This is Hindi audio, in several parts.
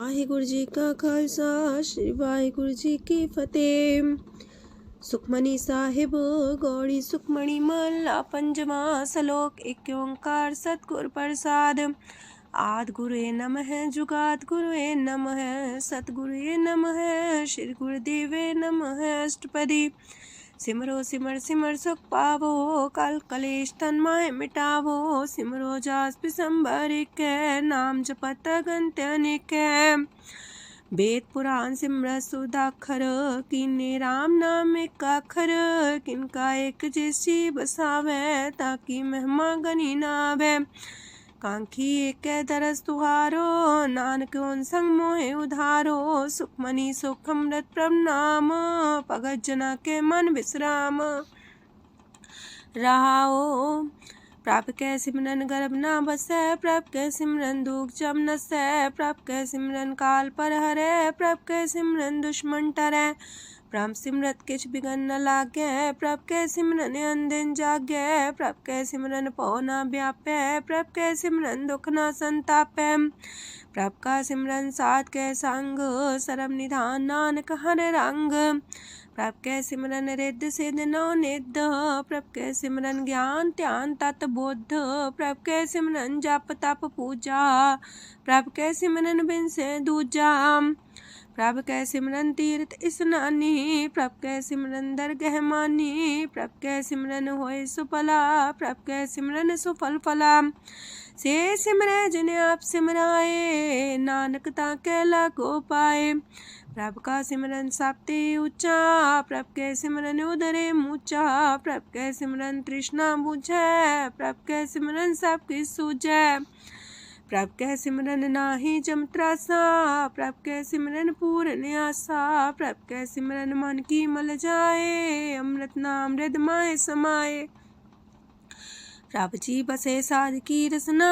ਵਾਹਿਗੁਰੂ ਜੀ ਕਾ ਖਾਲਸਾ ਸ੍ਰੀ ਵਾਹਿਗੁਰੂ ਜੀ ਕੀ ਫਤਿਹ। ਸੁਖਮਨੀ ਸਾਹਿਬ ਗੌੜੀ ਸੁਖਮਣੀ ਮਹਲਾ ਪੰਜਵਾਂ ਸ਼ਲੋਕ। ਏਕ ਓੰਕਾਰ ਸਤਿਗੁਰ ਪ੍ਰਸਾਦ। ਆਦਿ ਗੁਰੁਏ ਨਮః ਜੁਗਾਦਿ ਗੁਰੁਏ ਨਮঃ ਸਤਿਗੁਰੁਏ ਨਮঃ ਸ੍ਰੀ ਗੁਰੁਦੇਵੇ ਨਮঃ। ਅਸ਼ਟਪਦੀ। सिमरो सिमर सिमर सुख पावो कल कलेश तन माहे मिटावो। सिमरो जास पिसंबर कै नाम जपत अगंत अनेक। वेद पुराण सिमरत सुदाखर कीने राम नाम एक आखर। किनका एक जैसी बसावे ताकि महिमा गनी नावे। कांखी एक दरस तुहारो नानक उन संग मोहे उधारो। सुखमनी सुख अमृत प्रभ नाम भगत जना के मन विश्राम। रहाओ प्रभ कै सिमरन गर्भ ना बसै। प्रभ कै सिमरन दुख जम नसै। प्रभ कै सिमरन काल पर हरै। प्रभ कै सिमरन दुश्मन टरै। प्रभ सिमरत किछ बिगन न लागै। प्रभ कै सिमरन अनदिन जागै। प्रभ कै सिमरन पौ न व्यापै। प्रभ कै सिमरन दुख न संतापै। प्रभ का सिमरन साध कै संग सरम निधान नानक हर रंग। प्रभ कै सिमरन रिद्ध सिद्ध नौ निध। प्रभ कै सिमरन ज्ञान ध्यान तत बुद्ध। प्रभ कै सिमरन जप तप पूजा। प्रभ कै सिमरन बिन से दूजा। प्रभ कै सिमरन तीर्थ स्नानी। प्रभ कै सिमरन दरगह मानी। प्रभ कै सिमरन होए सुफला। प्रभ कै सिमरन सुफल फला। से सिमरै जिन आप सिमराए नानक ताकै लागो पाए। प्रभ का सिमरन सबते ऊंचा। प्रभ कै सिमरन उदरे मूचा। प्रभ कै सिमरन तृष्णा बुझै। प्रभ कै सिमरन सब किछ सूझै। प्रभ कै सिमरन नाहि जम त्रासा। प्रभ कै सिमरन पूरन आसा। प्रभ कै सिमरन मन की मल जाए। अमृत नाम हृदय माहे समाए। प्रभ जी बसे साध की रसना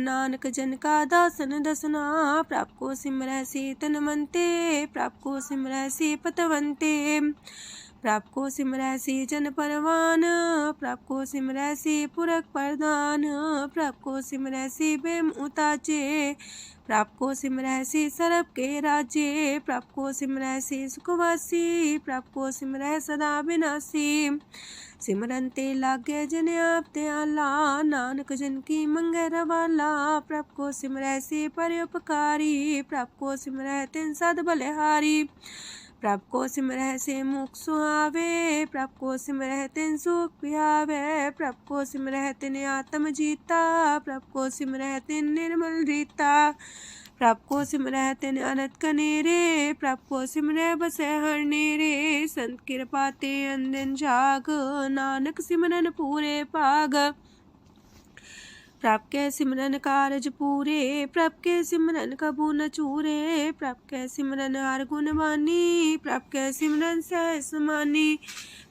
नानक जन का दासन दसना। प्रभ को सिमरै से तन मनते। प्रभ को सिमरै से पतवंते। प्रभ को सिमरै से जन परवान। प्रभ को सिमरै से पुरख प्रधान। प्रभ को सिमरै से बेम उताचे। प्रभ को सिमरै से सरब के राजे। प्रभ को सिमरै से सुखवासी। प्रभ को सिमरै सदा विनाशी। सिमरन ते लागे जिन आप दयाला नानक जन की मंगै रवाला। प्रभ को सिमरै से परोपकारी। प्रभ को सिमरै तिन सद बलिहारी। प्रभ को सिमरै से मुख सुहावे। प्रभ को सिमरै तिन सुख पिहावे। प्रभ को सिमरै तिन आत्म जीता। प्रभ को सिमरै तिन निर्मल रीता। प्रभ को सिमरै तिन अनंत कनेरे। प्रभ को सिमरै बसै हर नेरे। संत कृपा ते अनदिन जाग नानक सिमरन पूरे भाग। प्रभ कै सिमरन कारज पूरे। प्रभ कै सिमरन कबू न चूरे। प्रभ कै सिमरन हर गुण बानी। प्रभ कै सिमरन सहज समानी।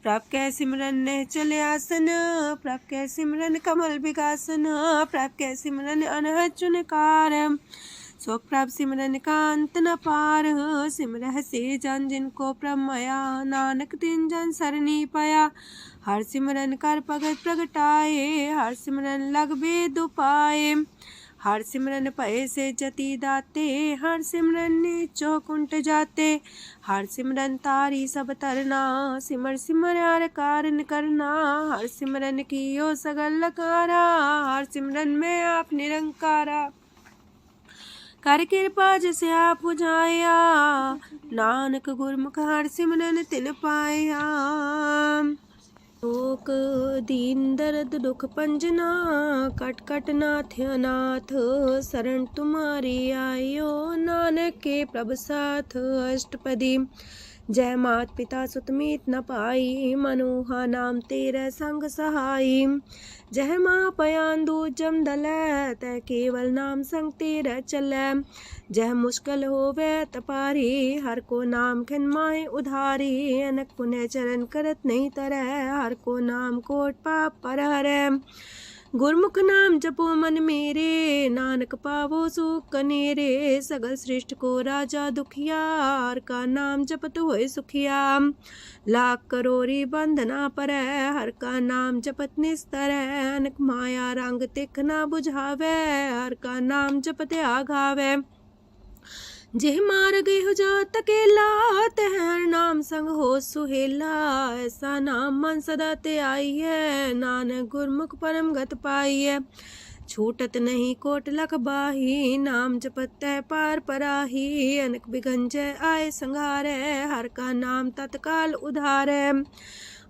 प्रभ कै सिमरन निश्चल आसन। प्रभ कै सिमरन कमल विगासन। प्रभ कै सिमरन अनहद चुनकार। सो प्रभ सिमरन का अंत न पार। सिमरह से जन जिनको प्रभ माया नानक तिन जन सरनी पाया। हर सिमरन कर भगत प्रगटाए। हर सिमरन लग वेद उपाय। हर सिमरन भय से जति दाते। हर सिमरन नीचो कुंट जाते। हर सिमरन तारी सब तरना। सिमर सिमर हर कारण करना। हर सिमरन कियो सगल लकारा। हर सिमरन में आप निरंकारा। कर कृपा जिसे आप बुझाया नानक गुरमुख हर सिमरन तिन पाया। लोक दीन दर्द दुख पंजना कट कट नाथ अनाथ। शरण तुम्हारी आयो नानक के प्रभ साथ। अष्टपदी। जय मात पिता सुत मीत न पाई। मनोहा नाम तेरे संग सहाई। जय माँ पयान दूज जम दलै तै केवल नाम संग तेरे चलै। जह मुश्किल होवे तपारी हर को नाम खिन माहे उधारी। अनक पुण्य चरण करत नहीं तरह हर को नाम कोट पाप पर हरै। गुरमुख नाम जपो मन मेरे नानक पावो सुख कनेरे। सगल सृष्टि को राजा दुखिया हर का नाम जपत होए सुखिया। लाख करोरी बंधना परै हर का नाम जपत निस्तर। अनक माया रंग तिख ना बुझावे हर का नाम जपत आघावे। जेह मार गए हो जात अकेला, तह हर नाम संग हो सुहेला। ऐसा नाम मन सदा ते आई है, नानक गुरमुख परम गत पाई है। छूटत नहीं कोट लख बाही, नाम जपत है पार पराही। अनक बिघन जय आए संघारे, हर का नाम तत्काल उधारे।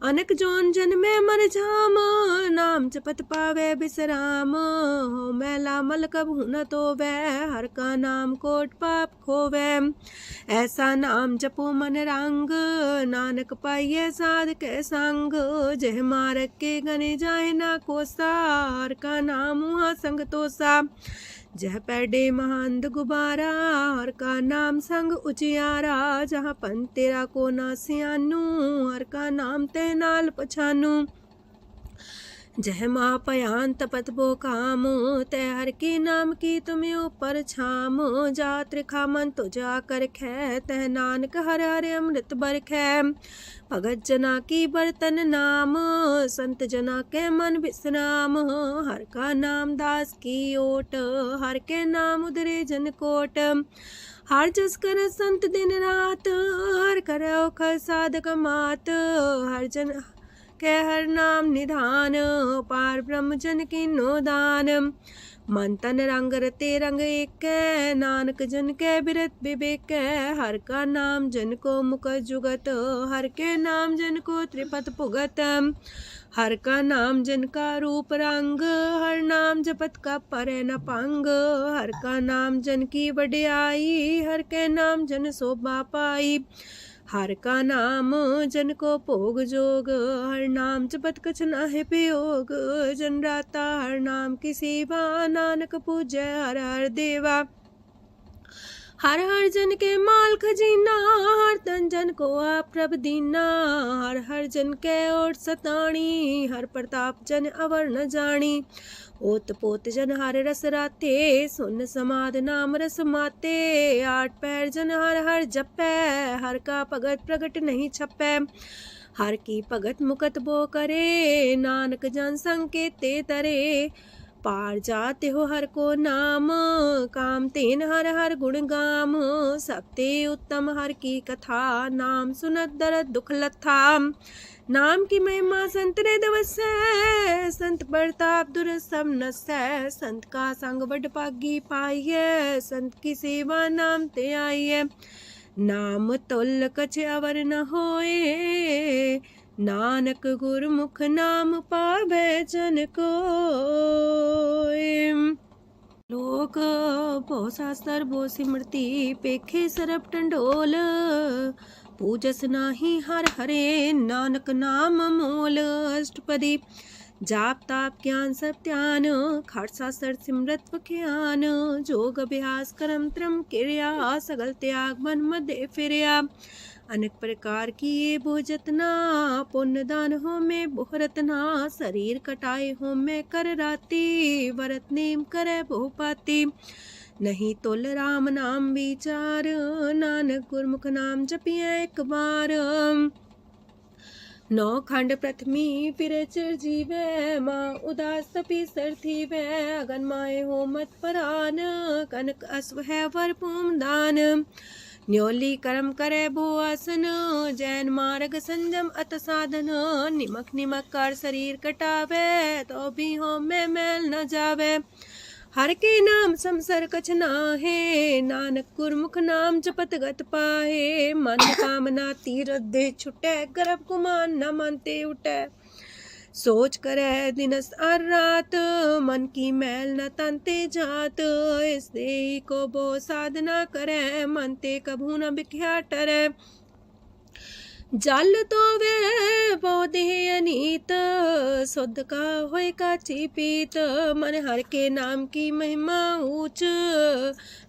अनक जोन जन्मे मर जाम, नाम जपत पावे बिसराम। हो मैला मल कबहु न तोवे, हर का नाम कोट पाप खोवे। ऐसा नाम जपो मन रंग, नानक पाइये साध के संग। जह मारक के गने जाए ना कोसा, हर का नाम हुआ संग तोसा। जह पैडे महांद गुबारा, हर का नाम संग उजियारा। जहाँ पन तेरा को ना सियानू, हर का नाम ते नाल पछानू। जह माँ पयान तपत बो काम, तय हर के नाम की तुम्हें ऊपर छाम। जात रिखा मन तो जा कर खे, तह नानक हर हर अमृत बरखै। भगत जना की बर्तन नाम, संत जना के मन विश्राम। हर का नाम दास की ओट, हर के नाम उधरे जन कोट। हर जस कर संत दिन रात, हर करो खर साधक मात। हर जन के हर नाम निधान, पार ब्रह्म जन की नो दान। मन तन रंग रते रंग एक, नानक जन के बिरत विवेक। हर का नाम जन को मुख जुगत, हर के नाम जन को त्रिपत पुगत। हर का नाम जन का रूप रंग, हर नाम जपत का परे न पंग। हर का नाम जन की वडियाई, हर के नाम जन शोभा पाई। हर का नाम जन को भोग जोग, हर नाम जपत कछ नाहि वियोग। जन राता हर नाम की सेवा, नानक पूजय हर हर देवा। हर हर जन के माल खजीना, हर तन जन को आप प्रभ दीना। हर हर जन के ओट सताणी, हर प्रताप जन अवर न जानी। ओत पोत जन हर रस राते, सुन समाद नाम रस माते। आठ पैर जन हर हर जपै, हर का भगत प्रगट नहीं छपै। हर की भगत मुकत बो करे, नानक जन संकेते तरे। पार जाते हो हर को नाम, काम तेन हर हर गुण गाम। सबते उत्तम हर की कथा, नाम सुनत दरद दुख लथा। नाम की महिमा संत रे दवसै, संत प्रताप दुर सब नसै। संत का संग बड़ पागी पाइये, संत की सेवा नाम ते आइये। नाम तुल कछ अवर न होए, नानक गुरमुख नाम पावे जन कोय। लोक भो शास्त्र भो सिमरती, पेखे सरप टंडोल। पूजस नाही हर हरे, नानक नाम मोल। अष्टपदी जाप ताप ज्ञान सब ध्यान, खालसा सर सिमरत वख्यान। जोग अभ्यास करम त्रम क्रिया, सगल त्याग मन मध्य फिरया। अनेक प्रकार की ये बहु जतना, पुण्य दान हो में बहु रतना। शरीर कटाए हो में कर राती, व्रत नेम करे बहु पाती। नहीं तुल राम नाम विचार, नानक गुरमुख नाम जपिए एक बार। नौ खंड प्रथमी फिरे चिर जीवे, माँ उदास तपी सर थीवे। अगन माए हो मत परान, कनक अश्व है वर पूम दान। न्योली कर्म करे भो आसन, जैन मार्ग संजम अत साधन। निमक निमक कर शरीर कटावे, तो भी हो में मैल न जावे। हर के नाम समसर कछ नाहे, नानक गुरमुख नाम जपत गत पाहे। मन कामना तीरथ दे छुटे, गर्भ गुमान न मानते उठे। सोच करे दिनस और रात, मन की मैल न तनते जात। इस देही को बो साधना करे, मनते कभू न बिख्या टरे। जल तो वे बोधे अनीत, शुद्ध का होय काची पीत। मन हर के नाम की महिमा ऊंच,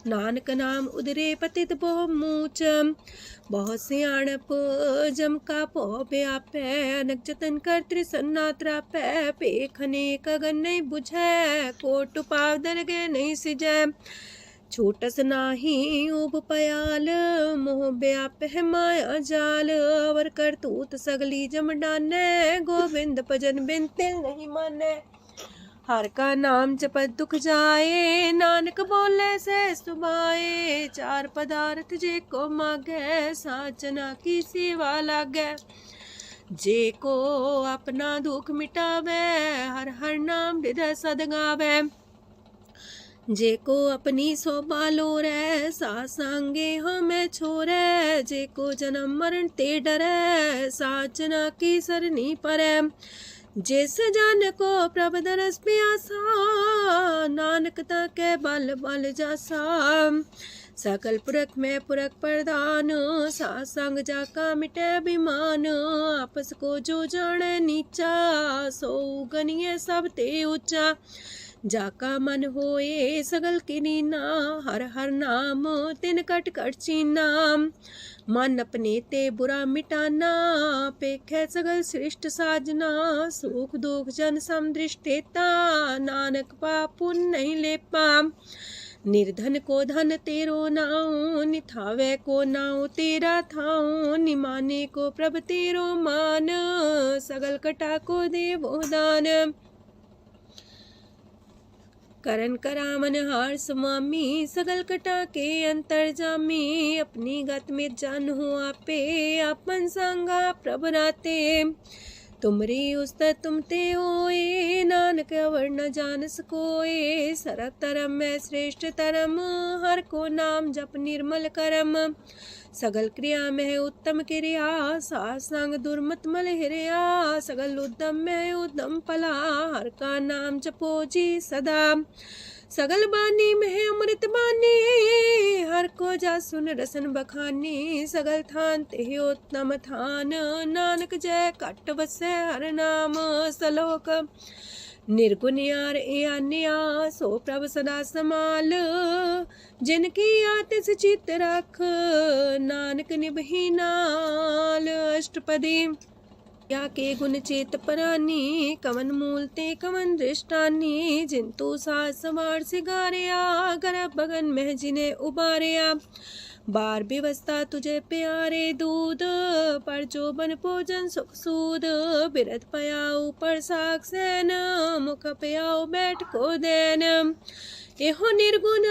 नानक नाम उदरे पतित बहु मूच। बहुत सियाणप जम का पो व्यापै, अनक जतन कर त्रिसन्ना त्रापै। पेखने कगन नहीं बुझै, कोट पाव दरगे नहीं सिजै। छूटस नाही उब पयाल, मोह व्याप है माया जाल। अवर करतूत सगली जम डाने, गोविंद भजन बिन तिल नहीं माने। हर का नाम जपत दुख जाए, नानक बोले से सुभाए। चार पदार्थ जे को मागे, साजना की सेवा लागे। जे को अपना दुख मिटावे, हर हर नाम हृदय सद गावे। जे को अपनी शोभा लोरे, सासंगे हमें छोरे। जे को जन्म मरण ते डरे, साजना की सरनी परे। जिस जन को प्रभ दरस प्यासा, नानक ताके बल बल जासा। सकल पुरख में पुरख प्रधान, सासंग जाका मिटे अभिमान। आपस को जो जाने नीचा, सो गनिये सब ते ऊंचा। जाका मन होए सगल किनीना, हर हर नाम तिन कट कट चीना। मन अपने ते बुरा मिटाना, पेखे सगल सृष्ट साजना। सुख दुख जन समदृष्टेता, नानक पाप पुण्य नहीं लेपा। निर्धन को धन तेरो नाऊ, निथावे को नाऊ तेरा थाऊ। निमाने को प्रभ तेरो मान, सगल कटा को देवो दान। करन करामन हार समामी, सगल कटा के अंतर जामी। अपनी गत में जान हो आपे, आपन संगा प्रभ राते। तुमरी उस्त तुम ते होए, नानक अवर न जान सकोए। सरब तरम में श्रेष्ठ तरम, हर को नाम जप निर्मल करम। सगल क्रिया में उत्तम क्रिया, सासंग दुर्मत मल हिरिया। सगल उद्यम में उद्यम फला, हर का नाम जपो जी सदा। सगल बानी में अमृत बानी, हर को जा सुन रसन बखानी। सगल थान ते उत्तम थान, नानक जय कट बसे हर नाम सलोक। निर्गुण यार आन्या, सो प्रभ सदा समाल। जिनकी आतिस चित रख, नानक निभही नाल। अष्टपदी या के गुण चेत परानी, कवन मूल ते कवन दृष्टानी। जिंतु सास सवार सिगारिया, गर्भ बगन में जिन्हें उबारिया। बार व्यवस्था तुझे प्यारे दूध, पर जो बन भोजन सुख सूद। बिरत पयाऊ पर साग सैन, मुख पयाऊ बैठ को देन। एहो निर्गुण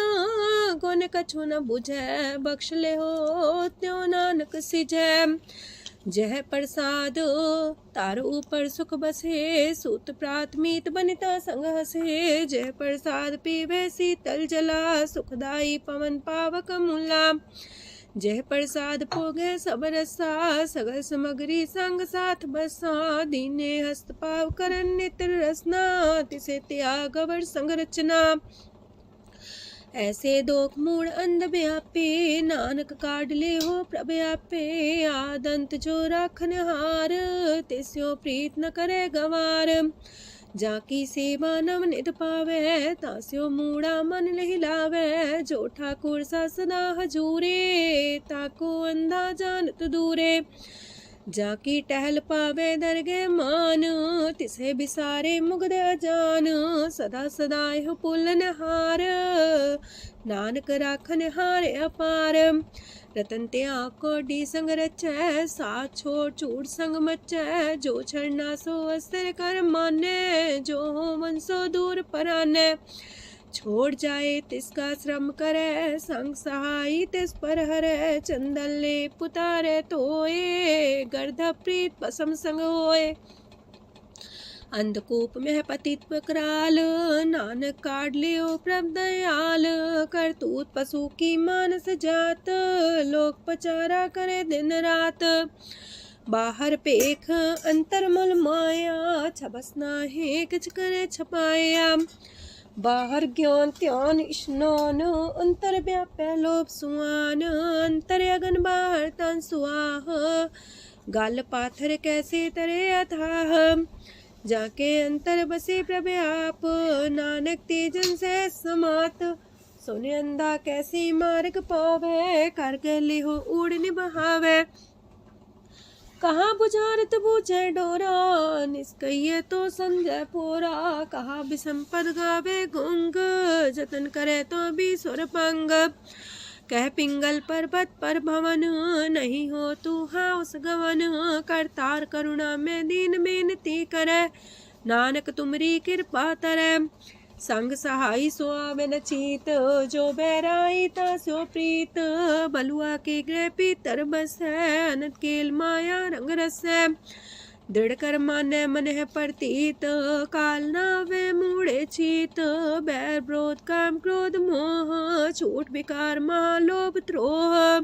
गुण कछु न बुझे, बख्श ले हो त्यों नानक सिझे। जह प्रसाद तार ऊपर सुख बसे, सूत प्रात मीत बनिता संग हसे। जह प्रसाद पीवे शीतल जला, सुखदाई पवन पावक मूला। जह प्रसाद भोगे सब रसा, सगल समग्री संग साथ बसा। दीने हस्त पाव करन नित्र रसना, तिसे त्याग अवर संग रचना। ऐसे दोख मूड अंध व्यापे, नानक काढ़ ले हो प्रभ आपे। आदंत जो राखन हार, तिस्यो प्रीत न करे गवार। जाकी सेवा नव निध पावे, तास्यो मूड़ा मन लहिलावे। जो ठाकुर सा सदा हजूरे, ताको अंधा जानत दूरे। जाकी टहल पावे दरगे मान, तिसे बिसारे मुग्ध अजान। सदा सदा यह पुलन हार, नानक राखन हार अपार। रतन त्याग कोडी संग रचै, साथ छोड़ चूड़ संग मचै। जो छड़ना सो अस्थिर कर माने, जो हो मन सो दूर पराने। छोड़ जाए तिसका श्रम करे, संग सहाई तिस पर हरे। चंदन ले पुतारे तोए, गर्ध प्रीत पसम संग होए। अंधकूप में पतित कराल, नानक काढ़ लियो प्रभ दयाल। करतूत पशु की मानस जात, लोक पचारा करे दिन रात। बाहर पेख अंतर मूल माया, छबस नाहे किछ करे छपाया। बाहर ज्ञान त्यान स्नान, अंतर व्यापै लोभ सुआन। अंतर अगन बाहर तन सुआह, गल पाथर कैसे तरे अथाह। जाके अंतर बसे प्रभ आप, नानक तेजन से समात। सोने अंधा कैसे मार्ग पावे, कर गले हो उड़ निबहावे। कहाँ बुझारत बूझे डोरा, निष्कइये तो संजय पोरा। कहा विसंपद गावे गुंग, जतन करे तो भी सुर पंग। कह पिंगल पर्वत पर भवन, नहीं हो तू हाउस गवन। करतार करुणा में दीन बेनती करे, नानक तुमरी कृपा तरੈ। संग सहाई सो आवे न चीत, जो बैराई तास्यो प्रीत। बलुआ के गृह पीतर बसै, अनंत केल माया रंग रसै। दृढ़ कर मानै मन है प्रतीत, काल नावे मूढ़े चीत। बैर विरोध काम क्रोध मोह, छूट विकार महालोभ द्रोह।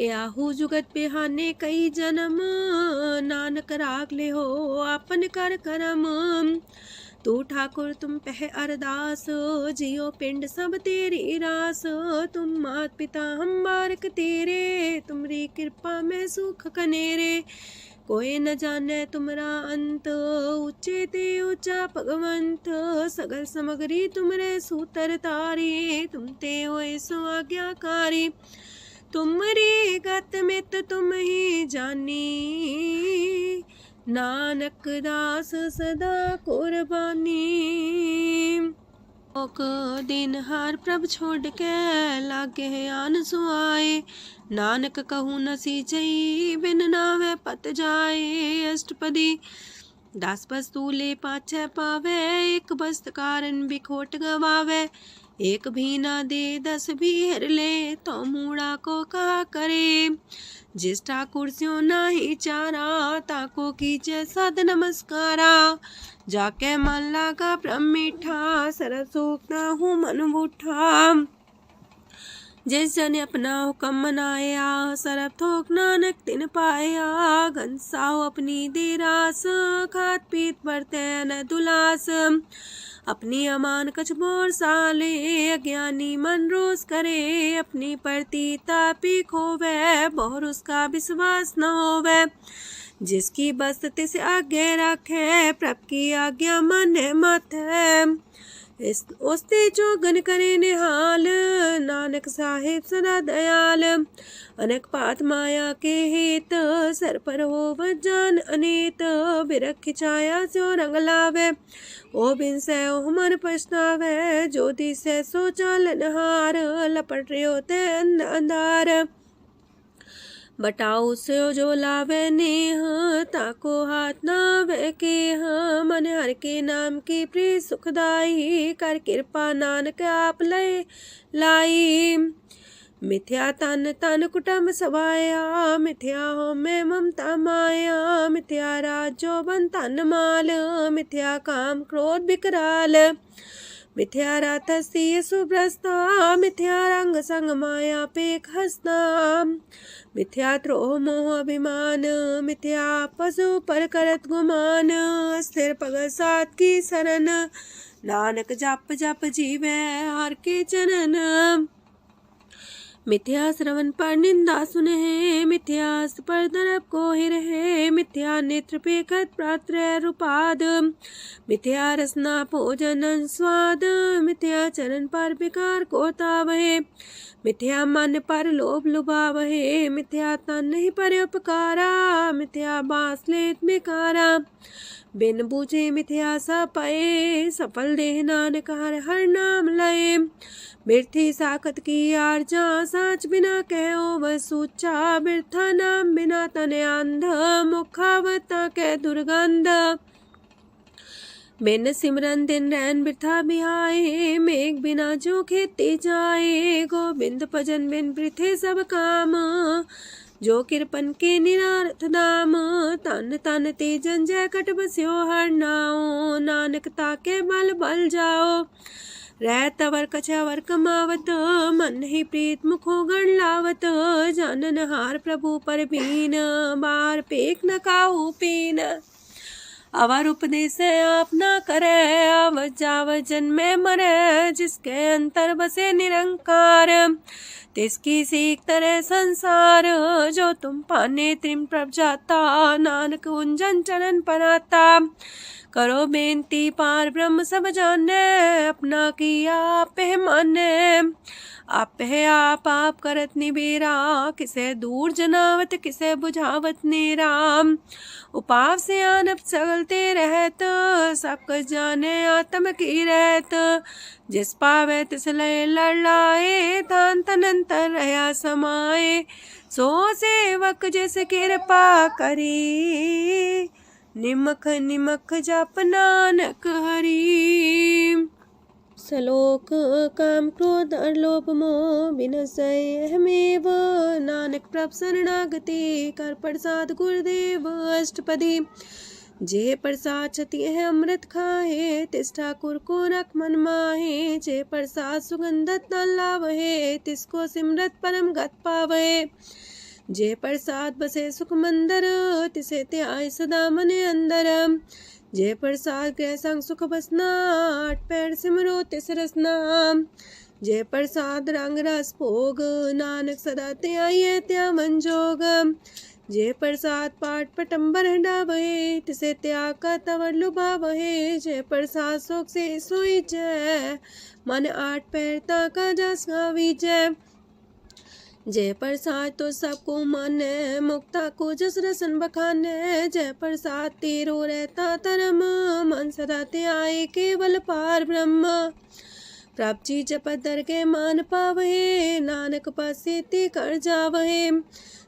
याहू जुगत बिहाने कई जन्म, नानक राख ले हो आपन कर करम। तू ठाकुर तुम पह अरदास, जियो पिंड सब तेरी रास। तुम मात पिता हम बारक तेरे, तुमरी कृपा में सुख कनेरे। कोई न जाने तुमरा अंत, ऊंचे ते ऊंचा भगवंत। सगल समगरी तुमरे सूतर तारी, तुम ते होए सो आज्ञाकारी। तुमरी गत मित तुम ही जानी, नानक दास सदा कुर्बानी। ओक दिन हार प्रभ छोड़ के, लागे आन सुआए। नानक कहूँ न सीचई, बिन नावे पत जाए। अष्टपदी दास बस्तूले पाछे पावे, एक बस्त कारण बिखोट गवावे। एक भी ना दे दस भी हर ले, तो मूड़ा को कहा करे। जिस ठाकुर स्यो नाही चारा, ताको कीजे सद नमस्कारा। जाके मन लागा ब्रह्म मीठा, सरल सूख ना हूँ मन बूठा। जिस जन अपना हुक्म मनाया, सरब थोक नानक तिन पाया। घनसाओ अपनी दे रास, खात पीत बरते न दुलास। अपनी अमान कछ बोर साले, अज्ञानी मन रोस करे। अपनी परती तापी खोवे, बहुर उसका विश्वास न होवे। जिसकी बस्त तिस आगे रखे, प्रभ की आज्ञा माने माथे। उसते जोगन करे निहाल, नानक साहिब सदा दयाल। अनेक पात माया के हेत, सर पर हो जान अनेत। बिरख छाया सो रंग लावे, ओ बिन से ओ मन पछतावे। जो दिसे सो चालन हार, लपट रहे होते अंधार। बटाऊ से जो लावे नेह, ताको हाथ नावे के। मन हर के नाम की प्रीत सुखदाई, कर कृपा नानक आप लय लाई। मिथ्या तन तन कुटुम्ब सवाया, मिथ्या हो में ममता माया। मिथ्या राज जो बन तन माल, मिथ्या काम क्रोध विकराल। मिथ्या रातसी सुभ्रस्ता, मिथ्या रंग संग माया पेख हस्ता। मिथ्या द्रोह मोह अभिमान, मिथ्या पशु पर करत गुमान। स्थिर पग सात की शरण, नानक जप जप जीवे हर के चरण। मिथ्या श्रवण पर निंदा सुने, मिथ्या पर दरब को ही रहे। मिथ्या नेत्र पेखत प्रात्र रूपाद, मिथ्या रसना भोजन स्वाद। मिथ्या चरण पर विकार को तावहे, मिथ्या मन पर लोभ लुभावहे। मिथ्या तन ही पर उपकारा, मिथ्या बास लेत बेकारा। बिन बूझे मिथ्या सा पाए, सफल देह नानक हर हर नाम लय। बिरथी साखत की आर्जा, साच बिना कहो वह सूचा। बिरथा नाम बिना तन अंध, मुखावता के दुर्गंध। बिन सिमरन दिन रैन बिरथा बिहाए, मेघ बिना जो खेती जाए। गोविंद भजन बिन बिरथे सब काम, जो किरपन के निरारथ दाम। तन तन ते जंजय कट बस्यो हर नाओ, नानक ताके बल बल जाओ। रह तवर कछवर कमावत, मन ही प्रीत मुखो गण लावत। जानन हार प्रभु पर बीन, बार पेख न काहू पीन। अवर उपदेश आप न करे, आवत जावत जन्मे मरे। जिसके अंतर बसे निरंकार, तिसकी सीख तरह संसार। जो तुम पाने त्रिम प्रभ जाता, नानक उंजन चरण पनाता। करो बेनती पार ब्रह्म सब जाने, अपना किया आप माने। आप है आप करत निबेरा, किसे दूर जनावत किसे बुझावत नेरा। उपाव से आनप चलते रहत, सब कुछ जाने आत्म की रहत। जिस पावे तिस लय लड़ लाए, तान तनंतर रहा समाए। सो सेवक जिस कृपा करी, निमख निमख जप नानक हरि। सलोक काम क्रोध और लोभ मोह विनशय अहमेव, नानक प्रभ शरणागति कर प्रसाद गुरुदेव अष्टपदी। जे प्रसाद छति है अमृत खाहे, तिस ठाकुर को रख मन माहे। जे प्रसाद सुगंधत न लावहे, तिसको सिमरत परम गत पावहे। जे प्रसाद बसे सुख मंदर, तिसे त्याय सदा मने अंदर। जे प्रसाद गृह संग सुख बसना, आठ पैर सिमरो तिस रसना। जे प्रसाद रंग रस भोग, नानक सदा त्याये त्या मन जोग। जे प्रसाद पाठ पटम्बर डावहे, तिसे त्याग का तवर लुभावहे। जे प्रसाद शोक से सोई जय, मन आठ पैर ताका जस गावीजय। जय प्रसाद तो सबको माने, मुक्ता को जस रसन बखाने। जय प्रसाद तेरो रहता धर्म, मन सदा त्याये केवल पार ब्रह्म। प्रभ जी जपत दर के मान पावहे, नानक पासे ते कर जावहे।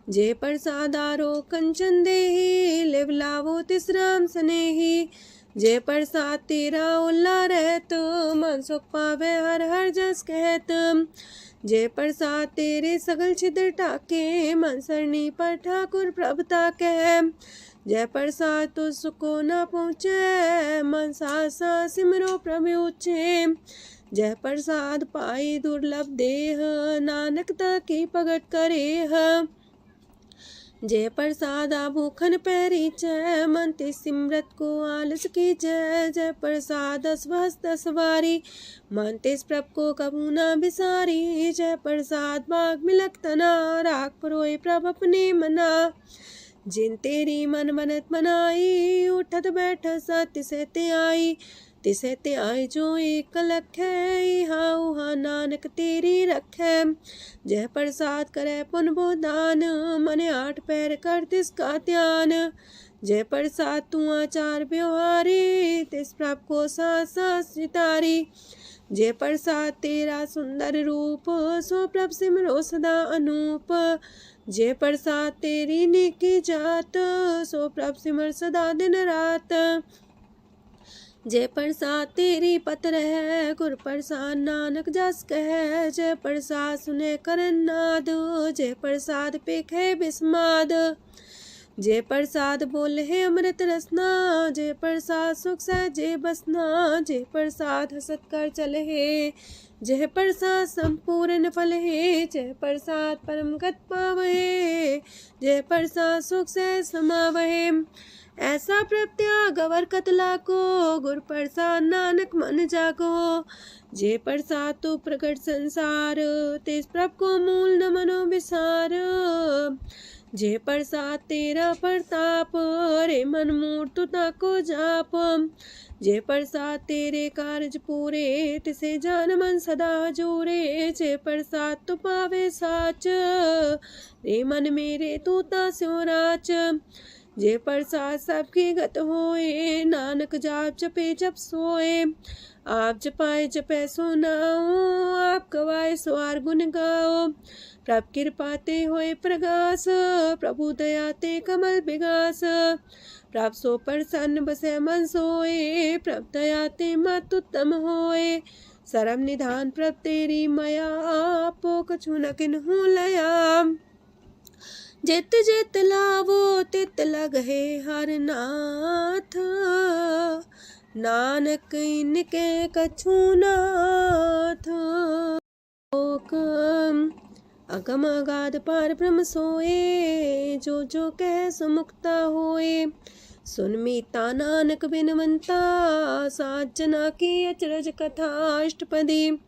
जे प्रसाद आरो कंचन देही, लिव लावो तिस राम सनेही। जे प्रसाद तेरा उल्ला रहत, मन सुख पावे हर हर जस कहत। जे प्रसाद तेरे सगल छिद्र टाके, मन सरनी पर ठाकुर प्रभुता कह। जय प्रसाद तो सुको न पहुँचे, मन सा सिमरो प्रभु ऊँचे। जय प्रसाद पाई दुर्लभ देह, नानक ताकी भगत करेह। जय प्रसाद भूखन पैरी जय, मन ते सिमरत को आलस की जय। जय प्रसाद अस्वस्थ सवारी, मन तेस प्रभ को कबू न बिसारी। जय प्रसाद बाग मिलक तना, राख परोए प्रभ अपने मना। जिन तेरी मन मनत मनाई, उठत बैठत सत्य से ते आई। तिसे ते आए जो एक लख है, इहा उहा नानक तेरी रखै। जय प्रसाद करे पुन बोदान, मने आठ पैर कर तिसका ध्यान। जय प्रसाद तू आचार व्यवहारी, तिस प्रभ को सास सितारी। जय प्रसाद तेरा सुंदर रूप, सो प्रभ सिमरो सदा अनूप। जय प्रसाद तेरी नेकी जात, सो प्रभ सिमर सदा दिन रात। जय प्रसाद तेरी पत्र है, गुर प्रसाद नानक जस कह। जय प्रसाद सुने करन नाद, जय प्रसाद पेखे बिस्माद। जय प्रसाद बोले है अमृत रसना, जय प्रसाद सुख सहजे बसना। जय प्रसाद हसत कर चले है, जय प्रसाद संपूर्ण फल है। जय प्रसाद परम गत पावहे, जय प्रसाद सुख से समावहे। ऐसा प्रत्याग अवर कतला को, गुर प्रसाद नानक मन जागो। जय प्रसाद तो प्रकट संसार, तेज प्रभ को मूल न मनो विसार। जय प्रसाद तेरा प्रताप, रे मन मूर्त ताको जाप। जय प्रसाद तेरे कारज पूरे, तिसे जान मन सदा जोरे। जय प्रसाद तू पावे साच, रे मन मेरे तू ता स्यो राच। जय प्रसाद सबकी गत होए, नानक जाप जपे जप सोए। आप जपाए जपे सो नाओ, आप गवाए सो आर गुण गाओ। प्रभ कृपा ते होए प्रगास, प्रभु दया ते कमल विगास। प्रभ सो प्रसन्न बसे मन सोए, प्रभ दया ते मत उत्तम होए। सरम निधान प्रभ तेरी मया, आपो कछु न किन्हु लया। जित जित लावो तित लगहे हर नाथ, नानक इनके कछु नाथ। अगम अगाध पार ब्रह्म सोए, जो जो कह सो मुक्ता होए। सुन मीता नानक बिनवंता, सात जना की अचरज कथा अष्टपदी।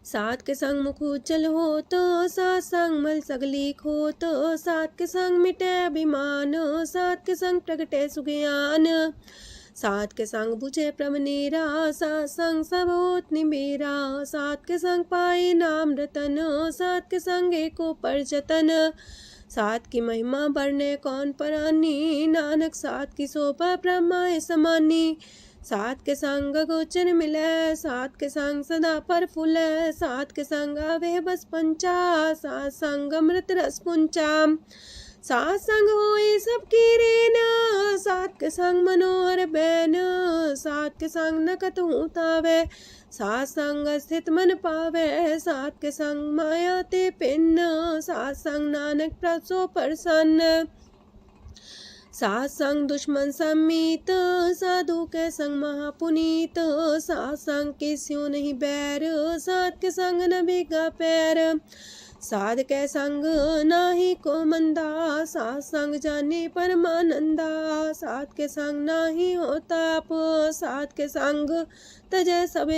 सात के संग मुख उज्जल हो तो, सात संग मल सगली खो तो। सात के संग मिटे अभिमान, सात के संग प्रगटे सुज्ञान। सात के संग बुझे प्रमनेरा, सात संग सब होत निमेरा। सात के संग पाए नाम रतन, सात के संग एको पर जतन। सात की महिमा बढ़ने कौन परानी, नानक सात की शोभा ब्रह्मा समानी। सात के संग गोचर मिले, सात के संग सदा पर फूले। सात के संग आवे बस पंचा, सात संग अमृत रस पुंचा। सात संग होए सबकी रेन, सात के संग मनोहर बैन, सात के संग न कतहु तावे, सात संग स्थित मन पावे, सात के संग माया ते पिन्न, सात संग नानक प्रसो प्रसन्न, सात संग दुश्मन समीत, साधु के संग महापुनीत, सात संग किस्यों नहीं बैर, सात के संग न भीगा पैर, साध के संग नाही को मंदा, सात संग जाने परमानंदा, सात के संग नाही हो ताप, सात के संग तजय सब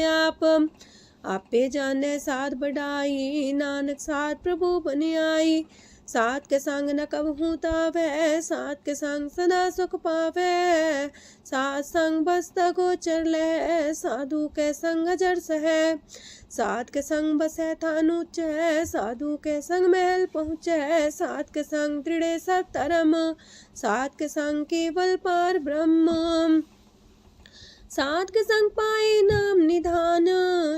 आपे जाने साध बढ़ाई, नानक साध प्रभु बन आई, सात के संग न कबहू तावे, सात के संग सदा सुख पावे, सात संग बसता गोचर ले, साधु के संग जर सहे, सात के संग बसे थान ऊंचे, साधु के संग महल पहुँचे, सात के संग दृढ़ सब तरम, सात के संग केवल पार ब्रह्म, सात के संग पाए नाम निधान,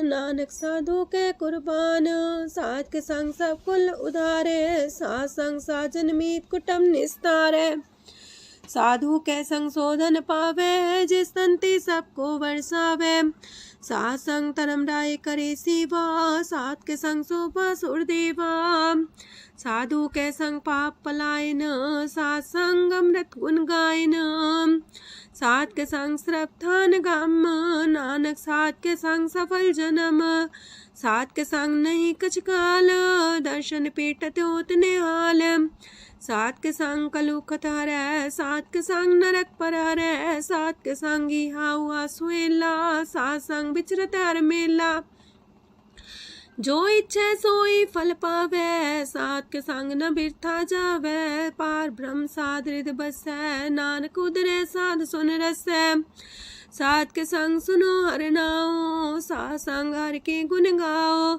नानक साधु के कुर्बान, सात के संग सब कुल उधारे, सात संग साजन मीत कुटुम निस्तारे, साधु के संग शोधन पावे, जिस संति सबको बरसावे, सात संग धर्म राय करे सेवा, सात के संग शोभा सुरदेवा, साधु के संग पाप पलायन, सात संग अमृत गुण गायन, सात के संग श्रद्धान गम, नानक सात के संग सफल जन्म, सात के संग नहीं कछ काल, दर्शन पीटत होत निहाल, सात के संग कलुखत हरै, सात के संग नरक पर हरै, सात के संग इहा हुआ सुएला, सात संग विचरत हर मेला, जो इच्छे सोई फल पावे, सात के संग न बिरथा जावे, पार ब्रह्म साध हृदय बसै, नानक उदरे साध सुन रसै, सात के संग सुनो हर नाओ, सात संग हर के गुण गाओ,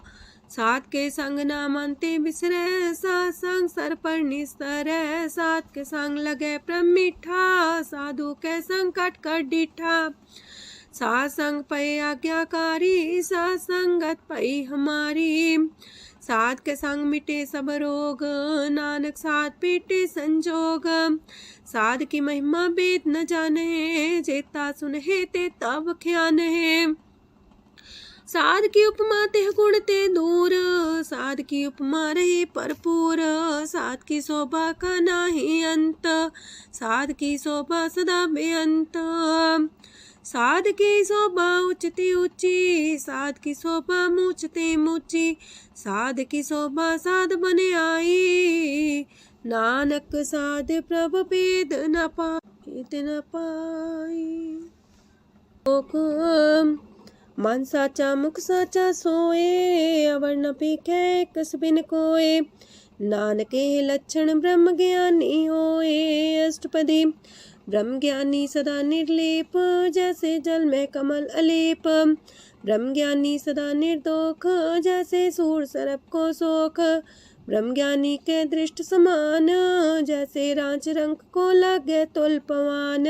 सात के संग ना मानते बिसरे, सात संग सर पर निस्तरै, सात के संग लगे प्रेम मीठा, साधु के संग कट कर डीठा, सात संग पै आज्ञाकारी, सात संगत पै हमारी, सात के संग मिटे सब रोग, नानक सात पीटे संजोग, साध की महिमा वेद न जाने, जेता सुनहे ते तब ख्यान है, साध की उपमा ते गुण ते दूर, साध की उपमा रही भरपूर, साध की शोभा का नाही अंत, साध की शोभा सदा बेअंत, साध की शोभा उच्चती ऊंची, साध की शोभा मूचते मूची, साध की शोभा साध बने आई, नानक साध प्रभ भेद न पाई, मन साचा मुख साचा सोए, अवर न पीखे कस बिन कोए, नानके लक्षण ब्रह्म ज्ञानी होए, अष्टपदी ब्रह्म ज्ञानी सदा निर्लेप, जैसे जल में कमल अलेप, ब्रह्म ज्ञानी सदा निर्दोख, जैसे सूर सर्प को सोख, ब्रह्म ज्ञानी के दृष्ट समान, जैसे रांच रंक को लगे तुल पवान,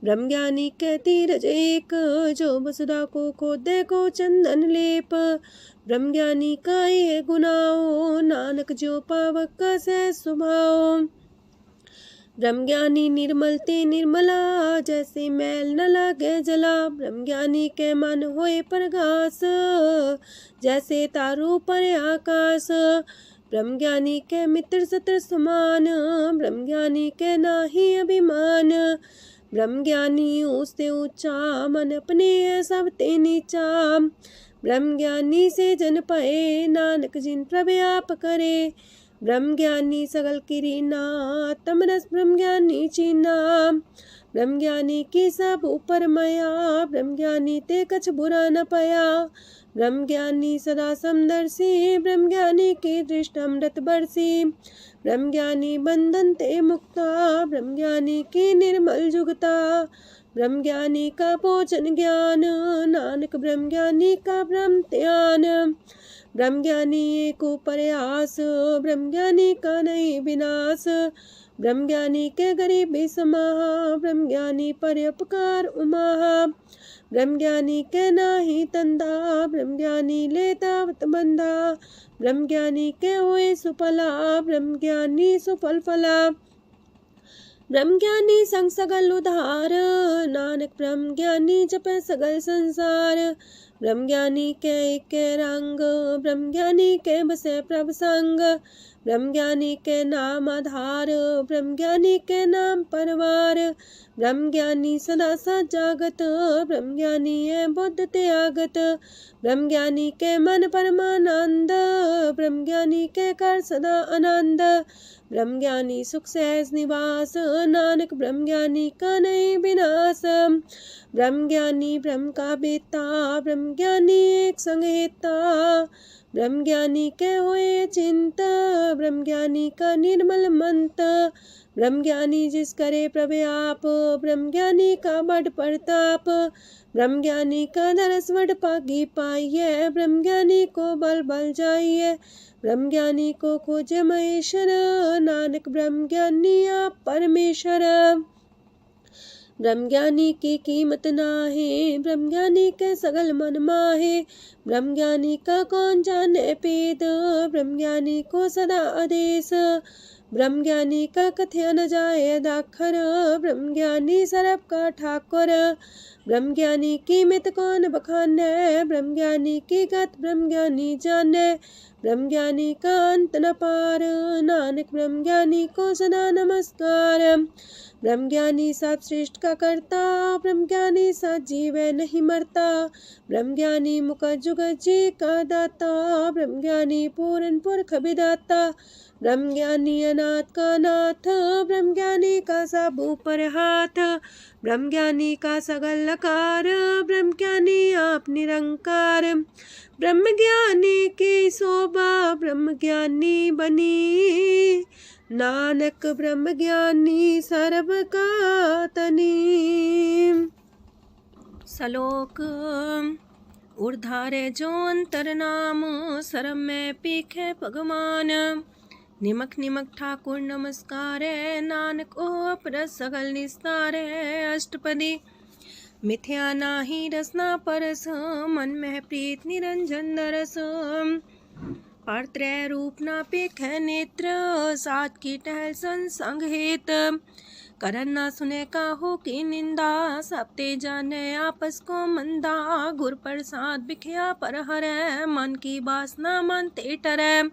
ब्रह्म ज्ञानी के तीरज एक, जो वसुधा को खोदे को चंदन लेप, ब्रह्म ज्ञानी का ये गुनाओ, नानक जो पावक का सह स्वभाव, ब्रह्म ज्ञानी निर्मल ते निर्मला, जैसे मैल न लागे जला, ब्रह्म ज्ञानी के मन होए प्रगास, जैसे तारों पर आकाश, ब्रह्म ज्ञानी के मित्र सत्र समान, ब्रह्म ज्ञानी के नाही अभिमान, ब्रह्म ज्ञानी ऊंचते ऊंचा, मन अपने है सब ते नीचा, ब्रह्म ज्ञानी से जन पाए, नानक जिन प्रभु आप करे, ब्रह्म ज्ञानी सगल किरीना, तमरस ब्रह्म ज्ञानी चीना, ब्रह्म ज्ञानी की सब ऊपर मया, ब्रह्म ज्ञानी ते कछ बुरा न पाया, ब्रह्म ज्ञानी सदा समदर्शी, ब्रह्म ज्ञानी की दृष्ट अमृत बरसी, ब्रह्म ज्ञानी बंधन ते मुक्ता, ब्रह्म ज्ञानी की निर्मल जुगता, ब्रह्म ज्ञानी का भोजन ज्ञान, नानक ब्रह्म ज्ञानी का ब्रह्म ध्यान, ब्रह्मज्ञानी एको प्रयास, ब्रह्मज्ञानी का नहीं विनाश। ब्रह्मज्ञानी के गरीबी समाहा, ब्रह्मज्ञानी परोपकार उमाहा। ब्रह्मज्ञानी के नाही तंदा, ब्रह्मज्ञानी लेतावत बंधा। ब्रह्मज्ञानी के हुए सुफला, ब्रह्मज्ञानी सुफल फला। ब्रह्मज्ञानी संग सगल उधार, नानक ब्रह्मज्ञानी जपे सगल संसार। ब्रह्मज्ञानी के एक रंग, ब्रह्मज्ञानी के बसे प्रभ संग। ब्रह्मज्ञानी के नाम आधार, ब्रह्मज्ञानी के नाम परवार। ब्रह्मज्ञानी सदा सजागत, ब्रह्मज्ञानी है बुद्ध त्यागत। ब्रह्मज्ञानी के मन परमानंद, ब्रह्मज्ञानी के कर सदा आनंद। ब्रह्मज्ञानी सुख सहज निवास, नानक ब्रह्मज्ञानी का नहीं विनाश। ब्रह्मज्ञानी ब्रह्म का बेता, ब्रह्मज्ञानी एक संग हेता। ब्रह्मज्ञानी के हुए चिंता, ब्रह्मज्ञानी का निर्मल मंत। ब्रह्मज्ञानी जिस करे प्रव्याप, ब्रह्मज्ञानी का बड़ प्रताप। ब्रह्मज्ञानी का दरस वड पागी पाइये, ब्रह्मज्ञानी को बल बल जाइए। ब्रह्मज्ञानी को खोजे महेश्वर, नानक ब्रह्मज्ञानी आप परमेश्वर। ब्रह्मज्ञानी की कीमत नाहे, ब्रह्मज्ञानी के सगल मन माहे। ब्रह्मज्ञानी का कौन जाने पेद, ब्रह्मज्ञानी को सदा आदेश। ब्रह्मज्ञानी का कथ्या न जाए दाखर, ब्रह्मज्ञानी सरब का ठाकुर। ब्रह्मज्ञानी की मित कौन बखाने, ब्रह्मज्ञानी की गत ब्रह्मज्ञानी जाने। ब्रह्मज्ञानी का अंत न पार, नानक ब्रह्मज्ञानी को सदा नमस्कार। ब्रह्मज्ञानी सब श्रेष्ठ का करता, ब्रह्मज्ञानी सजीव नहीं मरता। ब्रह्मज्ञानी मुख जुग जी का दाता, ब्रह्मज्ञानी पूरन पुरख विदाता। ब्रह्मज्ञानी अनाथ का नाथ, ब्रह्मज्ञानी का सब ऊपर हाथ। ब्रह्मज्ञानी का सगल लकार, ब्रह्मज्ञानी आप निरंकार। ब्रह्मज्ञानी की शोभा, ब्रह्मज्ञानी बनी। नानक ब्रह्मज्ञानी सर्व का तनी। श्लोक उर्धारे जो अंतर नाम, सरम में पीखे भगवान। निमक निमक ठाकुर नमस्कार, नानक ओ अपर सगल निस्तार। अष्टपदी मिथ्या नाही रसना परस, मन में प्रीत निरंजन दरस। परत्रय रूप ना पेख नेत्र, सात की टहल संसंग हेत। करन ना सुने काहू की निंदा, सब ते जाने आपस को मंदा। गुर प्रसाद बिखया पर हरै, मन की वासना मानते टरै।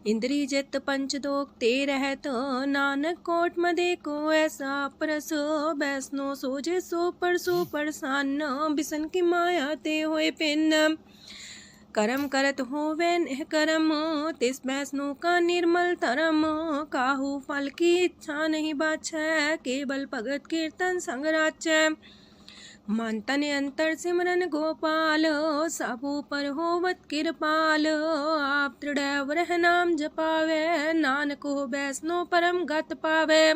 इंद्री जित पंच दोख ते रहत, नानक कोट मदे को ऐसा परस। बैसनो सोजे सो परसो परसान, बिसन की माया ते होए पिन। करम करत होवे निह करम, तिस बैसनो का निर्मल तरम। काहू फल की इच्छा नहीं बाछै, केवल भगत कीर्तन संग राचै। मन तन अंतर सिमरन गोपाल, सब ऊपर होवत कृपाल। आप दृढ़ रह नाम जपावे, नानक हो बैसनो परम गत पावे।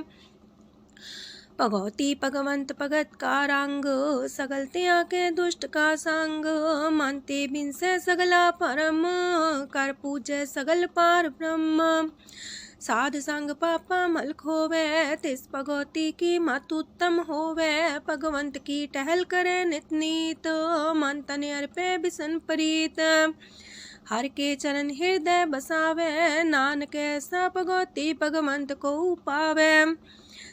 भगवती भगवंत भगत का रंग, सगल त्याग के दुष्ट का संग। मानते बिन से सगला परम, कर पूजे सगल पार ब्रह्म। साध संग पापा मल खोवे, तिस भगवती की मत उत्तम होवे। भगवंत की टहल करे नित नीत, मन तन अर्पे बिसन प्रीत। हर के चरण हृदय बसावे, नानक ऐसा भगवती भगवंत को पावे।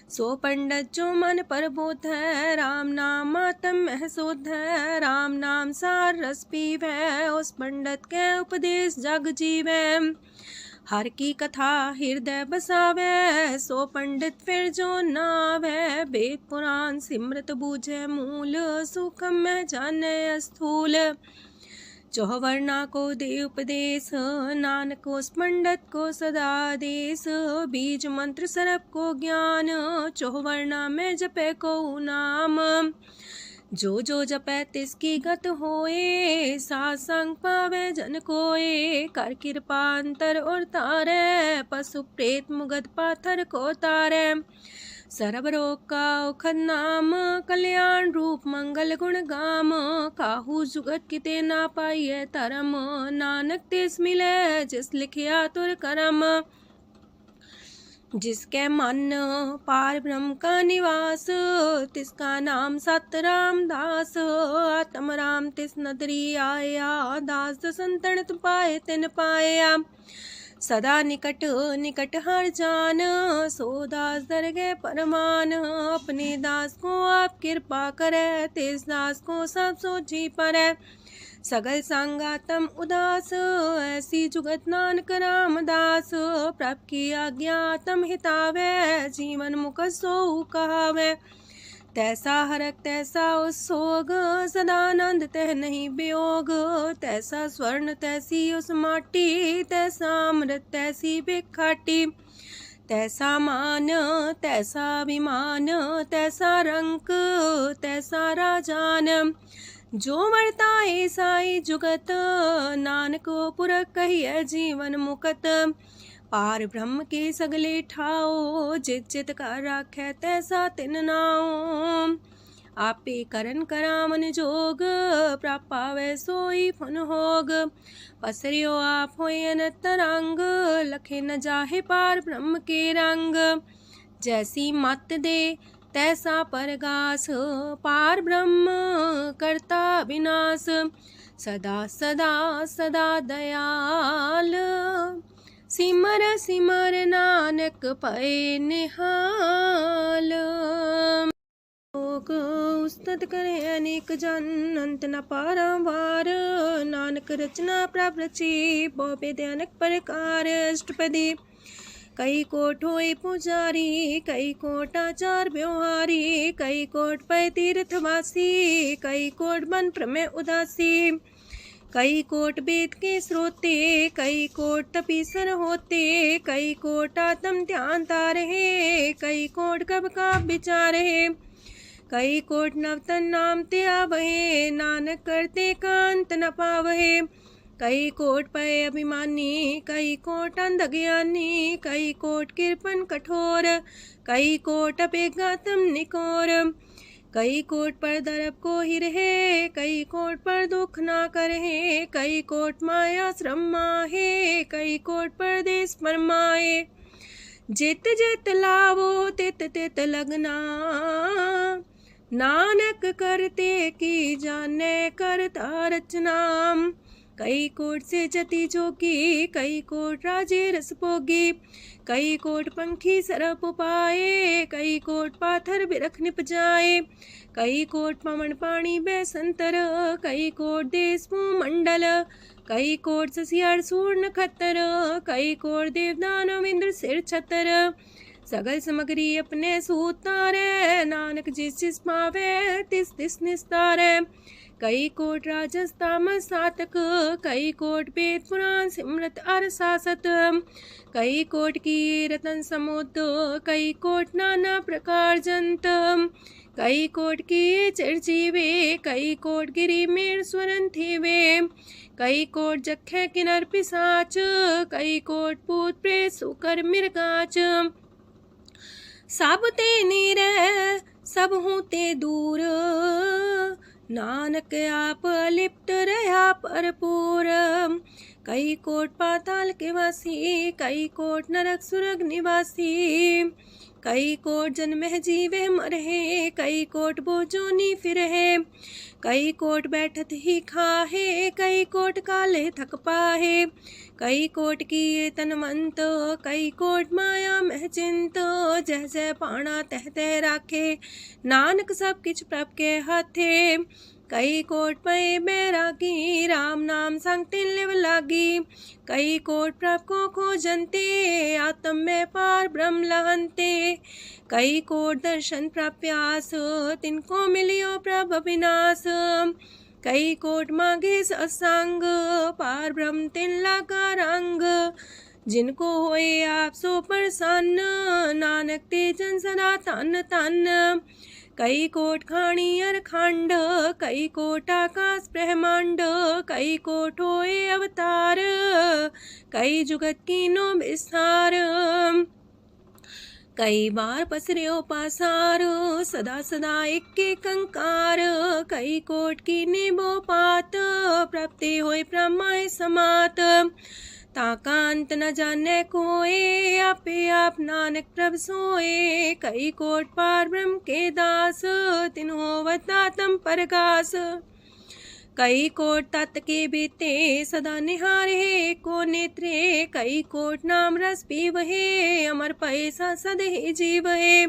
सो पंडित जो मन पर बोध है, राम नाम आत्म में शोध है। राम नाम सार रस पीवे, उस पंडित के उपदेश जग जीवे। हर की कथा हृदय बसावे, सो पंडित फिर जो नावे। वेद पुराण सिमृत बूझे मूल, सूक्ष्म में जाने स्थूल। चौवर्णा को दे उपदेश, नानक उस पंडित को सदा देश। बीज मंत्र सरप को ज्ञान, चौवर्णा में जपे को नाम। जो जो जपे तिसकी गत होए, सासंग पावे जन कोए। कर कृपा अंतर और तारे, पशु प्रेत मुगध पाथर को तारे। सरब रोग का औखद नाम, कल्याण रूप मंगल गुण गाम। काहू जुगत किते ना पाइए तरम, नानक तिस मिले जिस लिखिया तुर करम। जिसके मन पार ब्रह्म का निवास, तिसका नाम सत रामदास। आत्म राम तिस नदरी आया, दास दसंतन पाए तिन पाया। सदा निकट निकट हर जान, सो दास दरगे परमान। अपने दास को आप कृपा करे, तिस दास को सब सोझी परै। सगल संगातम उदास, ऐसी जुगत नानक रामदास। प्रभ की आज्ञा तम हितावे, जीवन मुख सो कहावे। तैसा हरक तैसा उत्सोग, सदानंद तह नहीं वियोग। तैसा स्वर्ण तैसी उस माटी, तैसा अमृत तैसी भिखाटी। तैसा मान तैसा अभिमान, तैसा रंक तैसा राजान। जो वर्ताए साई जुगत, नानक पुरख कहिए जीवन मुकत। पार ब्रह्म के सगले ठाओ, जित जित का राखै तैसा तिन नाओ। आपे करन करामन जोग, प्रापावे सोई फन होग। पसरियो आप होय अनंत रंग, लखे न जाहे पार ब्रह्म के रंग। जैसी मत दे तैसा परगास, पार ब्रह्म करता विनाश। सदा सदा सदा दयाल, सिमर सिमर नानक पए निहाल। लोक उस्तत करे अनेक जन, अंत न पारंवार। नानक रचना प्रभ रची, बहु अनेक प्रकार। अष्टपदी कई कोट होए पुजारी, कई कोट आचार व्यवहारी। कई कोट पै तीर्थवासी, कई कोट बन प्रमेय उदासी। कई कोट वेद के स्रोते, कई कोट तपीसर होते। कई कोट आत्म ध्यान तारहे, कई कोट कब का विचार है। कई कोट नवतन नाम ते आवहे, नानक करते कांत न पावहे। कई कोट पय अभिमानी, कई कोट अंधज्ञानी। कई कोट कृपन कठोर, कई कोट अपेगातम निकोर। कई कोट पर दरब को ही रहे, कई कोट पर दुख ना करहे। कई कोट माया श्रम माहे, कई कोट परदेश परमाए। जित जित लावो तित तित लगना, नानक करते की जाने करता रचना। कई कोट से जति जोगी, कई कोट राजे रस भोगी। कई कोट पंखी सरप पाए, कई कोट पाथर बिरख निप जाए। कई कोट पवन पानी बैसंतर, कई कोट देश मंडल। कई कोट ससियार सूर नखतर, कई कोट देवदानव इंद्र सिर छतर। सगल सामग्री अपने सूतारे, नानक जिस जिस पावे तिस तिस निस्तारे। कई कोट राजस तामस सातक, कई कोट वेद पुराण सिमरत अर सासत। कई कोट की रतन समुद्र, कई कोट नाना प्रकार जंत। कई कोट की चिरजीवे, कई कोट गिरी मेर स्वरन थीवे। कई कोट जखे किनर पिसाच, कई कोट पूत प्रेत सुकर मिर्गाच। सब ते नीरे सब हूँ ते दूर, नानक आप अलिप्त रहा भरपूर। कई कोट पाताल के वासी, कई कोट नरक सुरग निवासी। कई कोट जन्म जीवे मरहे, कई कोट बोझोनी फिरहे। कई कोट बैठत ही खाहे, कई कोट काले थक पाहे। कई कोट किए तनवंत, कई कोट माया मह चिंत। जह जह पाणा तह तह राखे, नानक सब किछ प्रभ के हाथे। कई कोट पए बैरागी, राम नाम संग तिन लिव लागी। कई कोट प्रभ को खोजंते, आत्म में पार ब्रह्म लहंते। कई कोट दर्शन प्रप्यास, तिनको मिलियो प्रभ अविनाश। कई कोट मांगे सत्संग, पार ब्रह्म तिन लागा रंग। जिनको होए आप सो प्रसन्न, नानक ते जन सदा तन तन। कई कोट खाणी अर खंड, कई कोट आकाश ब्रह्मांड। कई कोट होए अवतार, कई जुगत कीनो विस्तार। कई बार पसरियो पासारो सदा सदा एक कंकार कई कोट की निबो पात प्राप्ति होय प्रमाय समात ताका अंत न जाने कोए आपे आप नानक प्रभ सोए कई कोट पार ब्रह्म के दास तिन्हो वतातम परगास कई कोट तत् के बीते सदा निहारे को नेत्रे कई कोट नाम रस पीवहे अमर पैसा सदे जीवहे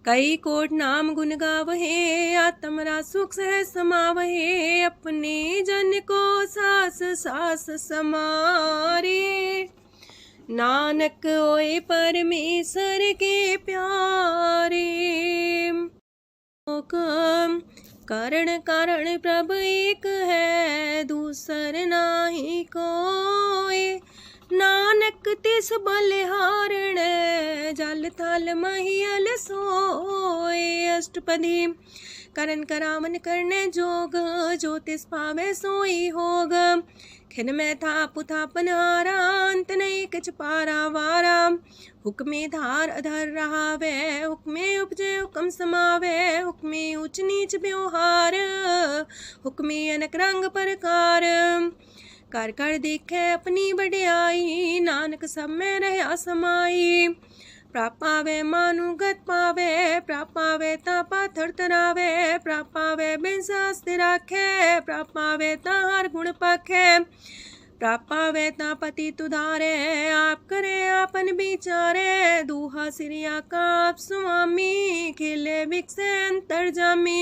कई कोट नाम गुण गावहे आत्मरा सुख सह समावहे अपने जन को सास सास समारे नानक ओए परमेश्वर के प्यारे करण कारण प्रभ एक है दूसर नाही कोय नानक तिस बलिहारण जल थल महियल सोय अष्टपदी करण करावन करने जोग जो तिस पावे सोई होग खिन में था पुथापन आरांत नहीं किच पारा वारा हुक्मे धार अधर रहा वे हुक्मे उपजे हुक्म समावे हुक्मे ऊंच नीच व्यवहार हुक्मे अनक रंग प्रकार कर कर देखे अपनी बड़ियाई नानक सब में रहा समाई प्रापावे मानुगत पावे प्रापावे ता पाथर तरावे प्रापावे बिन शास्त्र राखे प्रापावे तार गुण पाखे प्रापावे ता पति तुधारे आप करे आपन विचारे दूहा सिरिया का आप स्वामी खिले बिकसे अंतर जामी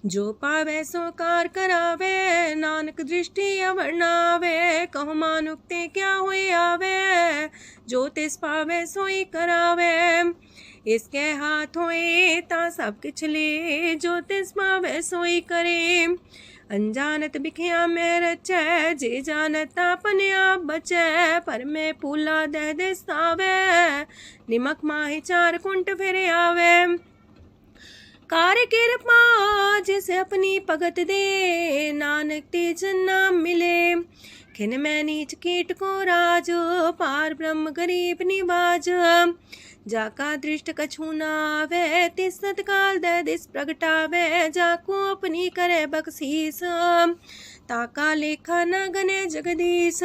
जो पावे सो कार करावे नानक दृष्टि अवर्णावे कहो मानुक्ते क्या हुए आवे जो तिस पावे सोई करावे इसके हाथ होए ता सब किछ ले जो तिस पावे सोई करे अनजानत बिखिया में रचे जे जानत अपने आप बचे पर में पूला दे दिसावे निमक माही चार कुंट फिर आवे कार कृपा जिसे अपनी भगत दे नानक तेज नाम मिले खिन में नीच कीट को राज पार ब्रह्म गरीब निवाज जाका दृष्ट कछु नावे तिस सतकाल दे दिस प्रगटावे जाको अपनी करे बख्शीस ताका लेखा न गने जगदीश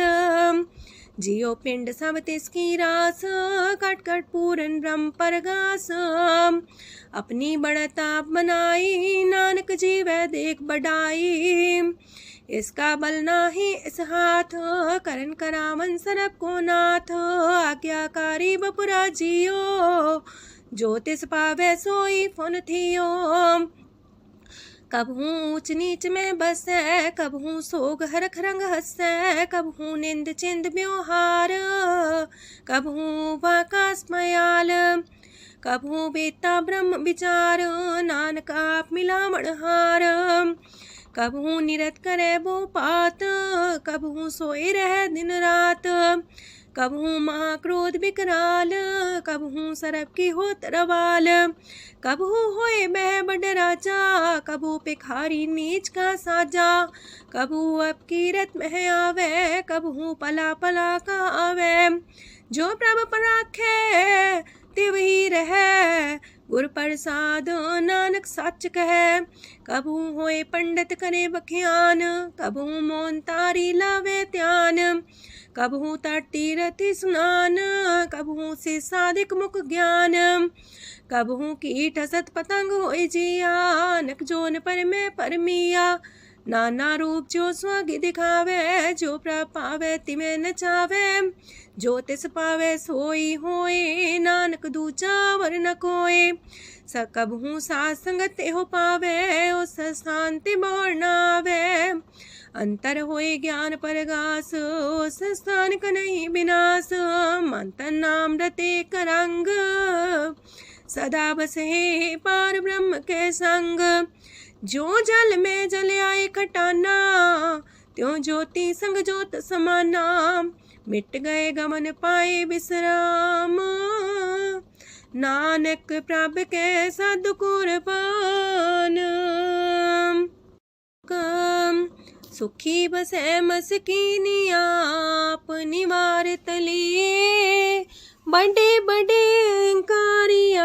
जियो पिंड सब तिसकी रास कट कट पूरन ब्रह्म परगास अपनी बड़ताप बनाई नानक जीवे देख बढ़ाई इसका बल नाही इस हाथ करन करावन सरब को नाथ आज्ञाकारी बपुरा जियो जो तिस पावे सोई फुन थियो कबहू ऊंच नीच में बसे कबहू सोग हरख रंग हंसे कबहू निंद चिंद व्यवहार कबहू वाकास मयाल कबहू बेता ब्रह्म विचार नानक आप मिलावण हार कबहू निरत करे वो पात कबहू सोए रह दिन रात कबहू महाक्रोध विकराल कबहू सरब की हो तरवाल कबहू होए बह बड़ राजा कबहू पिखारी नीच का साजा कबहू अब कीरत में आवे कबहू पला पला का आवे जो प्रभ पर राखे तिव ही रहे गुर प्रसाद नानक सच कहे कबहू होए पंडित करे बख्यान कबहू मोन तारी लावे ध्यान कबहू तट तीरथि सुनान कबहू से साधिक मुख ज्ञान कबहू कीट असत पतंग होए जिया नक जोन पर में परमिया नाना रूप जो स्वागी दिखावे जो प्रपावे तिमे नचावे जो तिस पावे सोई होए नानक दूजा वर न कोय सकबहू साथ संगत हो पावे उस शांति बोर नावे अंतर होए ज्ञान परगास उस स्थान का नहीं विनाश मंतन नाम रते करंग सदा बसे पार ब्रह्म के संग जो जल में जल आए खटाना त्यों ज्योति संग ज्योत समाना मिट गए गमन पाए विश्राम नानक प्रभ के साधु कुर्बान सुखी बसे मस्कीनी आप निवार तलिए बड़े बड़े अहंकारिया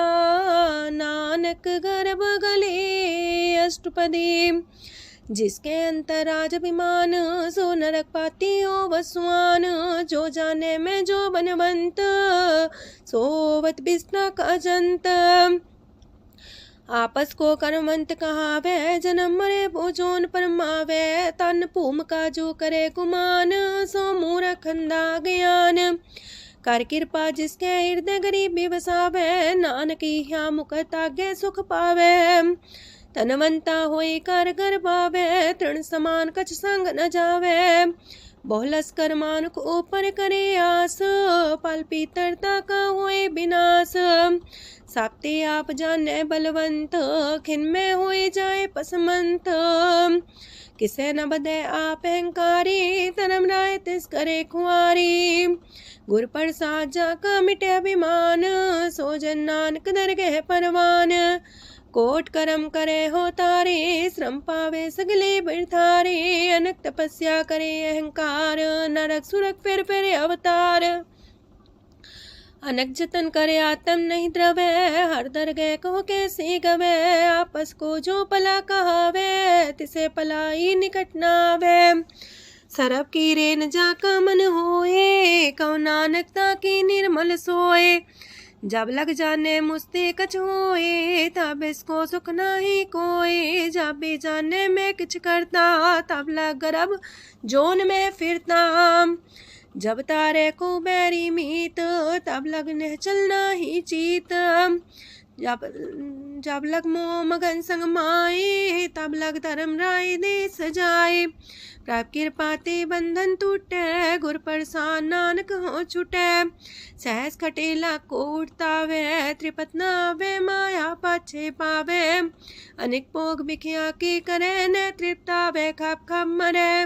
नानक गर्भ गले अष्टपदी। जिसके अंतराज अभिमान सो नरक पाती हो वसुआन। जो जाने में जो बनवंत सोवत बिस्ना का जंत। आपस को कर्मंत कहावे जन्म मरे भोजोन परमावे। तन भूम का जो करे गुमान सो मूर्ख अंधा ज्ञान। कर कृपा जिसके हृदय गरीबी बसावे। नानक यहाँ मुख तागे सुख पावे। तनवंता होए कर घर पावे। तृण समान कछ संग न जावे। बहुलस कर मानुक ऊपर करे आस। पल पीतरता का होए विनाश। साप्ते आप जाने बलवंत खिन में होए जाए पसमंत। किसे न बदे आप अहंकारी धर्म राय तिस करे खुआरी। गुर प्रसाद जाका मिटे अभिमान सो जन नानक दरगह परवान। कोट करम करे हो तारे श्रम पावे सगले बिरथारे। अनक तपस्या करे अहंकार नरक सुरक फिर अवतार। अनक जतन करे आत्म नहीं द्रवे हर दरगह कहो कैसे गवे। आपस को जो पला कहावे तिसे पलाई निकट नावे। सरब की रेन जाका मन होए कहो नानकता की निर्मल सोए। जब लग जाने मुस्ते कछ होए तब इसको सुख नाही कोई। जब भी जाने में किछ करता तब लग गर्भ जोन में फिरता। जब तारे को बैरी मीत तब लगने चलना ही चीत। जब लग मोह मगन संग माए तब लग धर्म राय दे सजाए। प्रभ कृपाते बंधन टूटे गुर प्रसाद नानक हो छूटे। सहस खटेला को उठतावे त्रिपत नावे माया पाछे पावे। अनेक भोग बिखिया की करे न तृप्तावे खप खप मरे।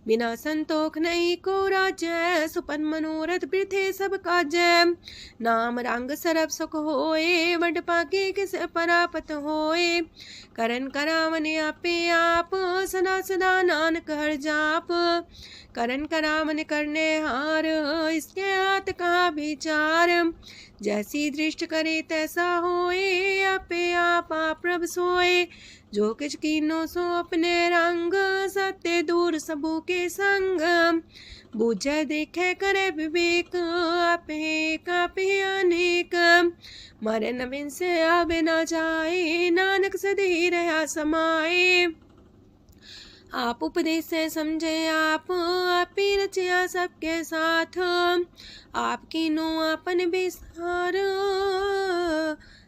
बिना संतोख नहीं को राज्य सुपन मनोरथ वृथे सब काजय। नाम रंग सरब सुख होए वड पाके किस परापत होए। करन करावन आपे आप सदा सदा नानक हर जाप। करन करावन करने हार इसके हाथ का विचार। जैसी दृष्ट करे तैसा होए आपे आप प्रभ सोए। जो किछ कीनो सो अपने रंग सत्य दूर सबू के संग। बूझे देखे करे विवेक आपे अनेक। मरे नवीन से आवे ना जाए नानक सदी रहा समाए। आप उपदेश से समझे आप ही रचिया सबके साथ। आपकी नो आपन विस्तार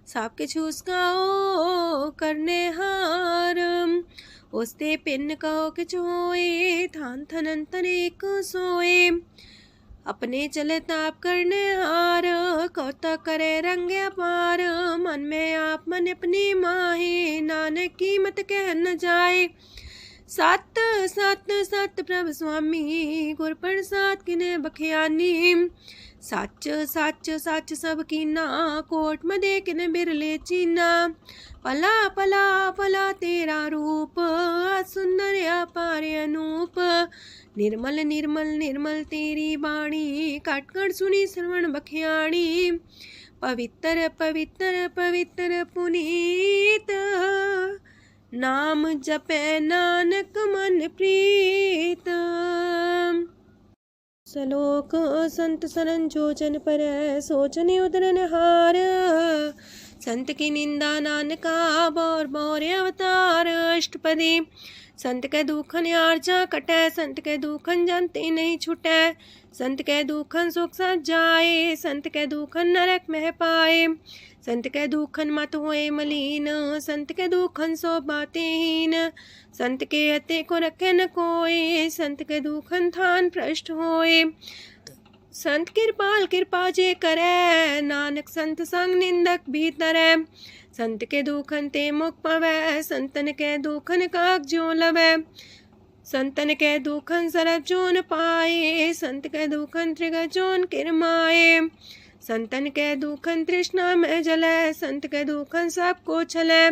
सब किछु उसका ओ करने हार। उसते पिन कहो किछु होए थान थनन तनेक सोए। अपने चले ताप करने हार कौतक करे रंग अपार। मन में आप मन अपनी माहे नानक की मत कह न जाए। सत सत सत प्रभ स्वामी गुर प्रसाद किने बखियानी। सच सच सच सब कीना कोट मदे किने बिरले चीना। पला पला पला तेरा रूप सुंदर अपार अनूप। निर्मल निर्मल निर्मल तेरी बाणी काटकर सुनी श्रवण बखियाणी। पवित्र पवित्र पवित्र पुनीत नाम जपे नानक मन प्रीत। सलोक संत सरन जोजन पर सोचन उदरन हार। संत की निंदा नानका बौर बौर अवतार। अष्टपदी संत के दुखन आर्जा कटे। संत के दुखन जानते नहीं छुटे। संत के दुखन सुख सज जाए। संत के दुखन नरक में पाए। संत के दुखन मत होए मलीन। संत के दुखन सो बातेहीन। संत के अते को रखे न कोई। संत के दुखन थान भ्रष्ट होए। संत कृपाल कृपा जे करे नानक संत संग निंदक भीतरै। संत के दुखन ते मुख पवै। संतन के दुखन काक जो लवै। संतन के दुखन सरब जोन पाए। संत के दुखन त्रिगत जोन किरमाए। संतन के दुखन तृष्णा में जले। संत के दुखन सब को छले।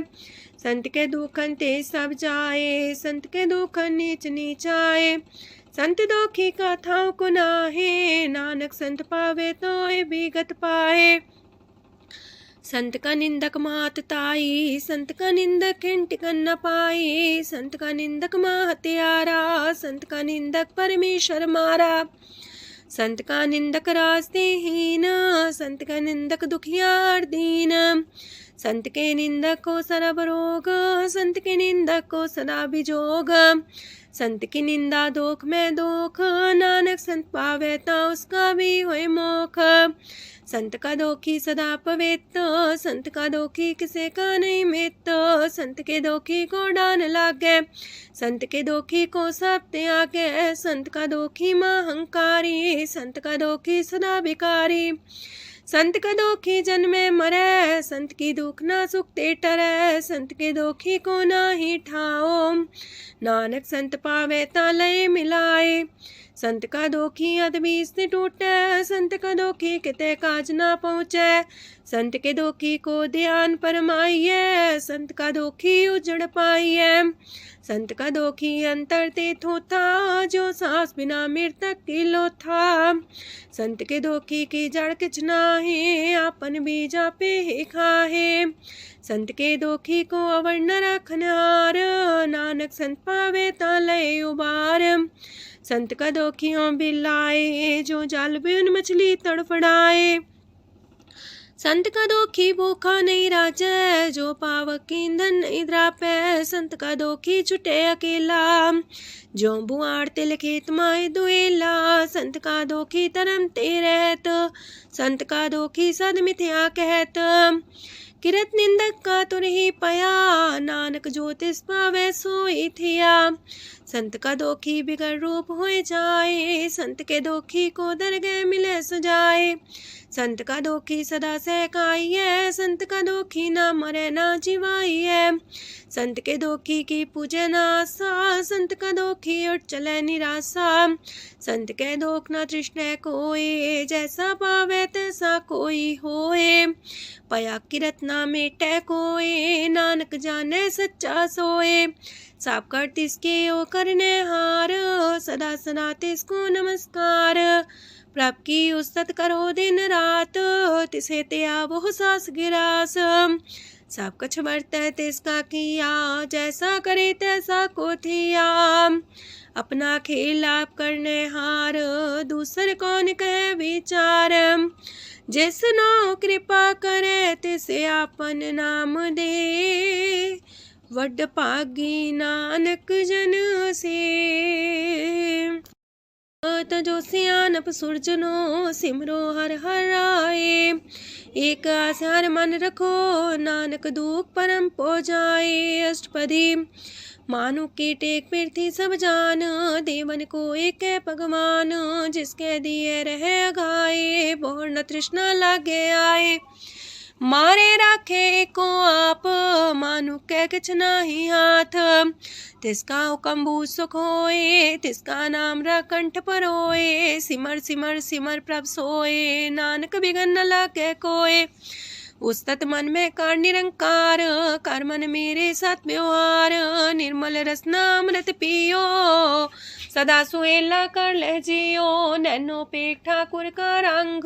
संत के दुखन ते सब जाए। संत के दुखन नीच नीचाए। संत दोखी कथाओं को नाहे, नानक संत पावे तो विगत पाए। संत का निंदक मात ताई, संत का निंदक टिकन न पाई। संत का निंदक मां हत्यारा, संत का निंदक परमेश्वर मारा। संत का निंदक रास्ते हीन, संत का निंदक दुखियार दीन। संत के निंदक को सरब रोग, संत के निंदक को सदा बिजोग। संत की निंदा दोख में दोख, नानक संत पावे ता उसका भी होए मोख। संत का दोखी सदा पवित्र, संत का दोखी किसे का नहीं मित। संत के दोखी को डान लागे, संत के दोखी को सब त्यागे। संत का दोखी महांकारी, संत का दोखी सदा भिकारी। संत का दोखी जन्मे मरे, संत की दुख ना सुख ते टरे। संत के दोखी को ना ही ठाओ, नानक संत पावे ता लय मिलाए। संत का दोखी अदबीस से टूटे, संत का दोखी किते काज ना पहुँचे। संत के दोखी को ध्यान परमाइए, संत का दोखी उजड़ पाइए। संत का दोखी अंतर ते थोथा, जो सांस बिना मृतक किलो था। संत के दोखी की जड़ किछ नाहे, आपन बीजा पे ही खाहे। संत के दोखी को अवर न रखनार, नानक संत पावे ता लय उबार। संत का दोखियों बिलाए, जो जाल बिन मछली तड़फड़ाए। संत का दोखी भूखा नहीं राजे, जो पावक ईंधन नहीं द्रापे। संत का दोखी छुटे अकेला, जो बुआड़ तिल खेत माए दुएला। संत का दोखी तरम ते रहत, संत का दोखी सद मिथ्या कहत। किरत निंदक का तुर ही पया, नानक जो तिस पावे सोई थिया। संत का दोखी बिगड़ रूप होए जाए, संत के दोखी को दरगह मिले सजाए। संत का दोखी सदा सहकाइए, संत का दोखी ना मरे ना जिवाइए। संत के दोखी की पूजे ना आशा, संत का दोखी उठ चले निराशा। संत के दोख ना तृष्णा कोई, जैसा पावे तैसा कोई होए। पया किरत ना मेटे कोई, नानक जाने सच्चा सोए। साप कर तिसके ओ करने हार, सदा सदा तिसको नमस्कार। प्रभ की उस्तत करो दिन रात, तिसे त्या बहु सास गिरास। सब कछ बरतै तिसका किया, जैसा करे तैसा को थिया। अपना खेल आप करने हार, दूसर कौन कहे विचार। जिसनो कृपा करे तिसे आपन नाम दे, वड पागी नानक जन से। तजो सियानप सुरजनो, सिमरो हर हर आए। एक आसार मन रखो, नानक दुख परम पो जाए। अष्टपदी मानु के टेक पृथ्वी सब जान, देवन को एक है भगवान। जिसके दिए रहे गाए, बोर न तृष्णा लागे आए। मारे राखे को आप, मानु के किछ नाही हाथ। तिसका हुक्म सुख होए, तिसका नाम रकंठ पर होए। सिमर सिमर सिमर प्रभ सोए, नानक बिघन न लागे कोय। उस्तत मन में कर निरंकार, कर मन मेरे साथ व्यवहार। निर्मल रसना अमृत पियो, सदा सुहेला कर ले जियो। नैनो पेट ठाकुर का रंग,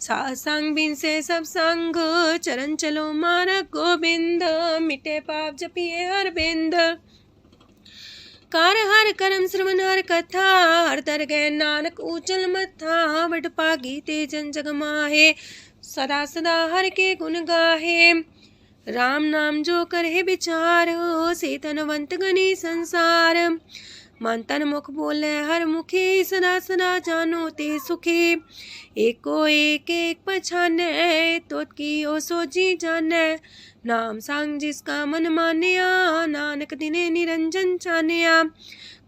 सासंग बिन से सब संग। चरण चलो मारक गोविंद, मिटे पाप जपिए हर बिंद। कार हर करम श्रवण हर कथा, हर दरगह नानक ऊचल मथा। वड पागी ते जन जग माहे, सदा सदा हर के गुण गाहे। राम नाम जो करे विचार, से तनवंत गनी संसार। मन तन मुख बोले हर मुखी, सदा सदा जानो ते सुखी। एको एक एक पछाने, तोत की ओ सोची जाने। नाम सांग जिसका मन मानिया, नानक दिने निरंजन चानिया।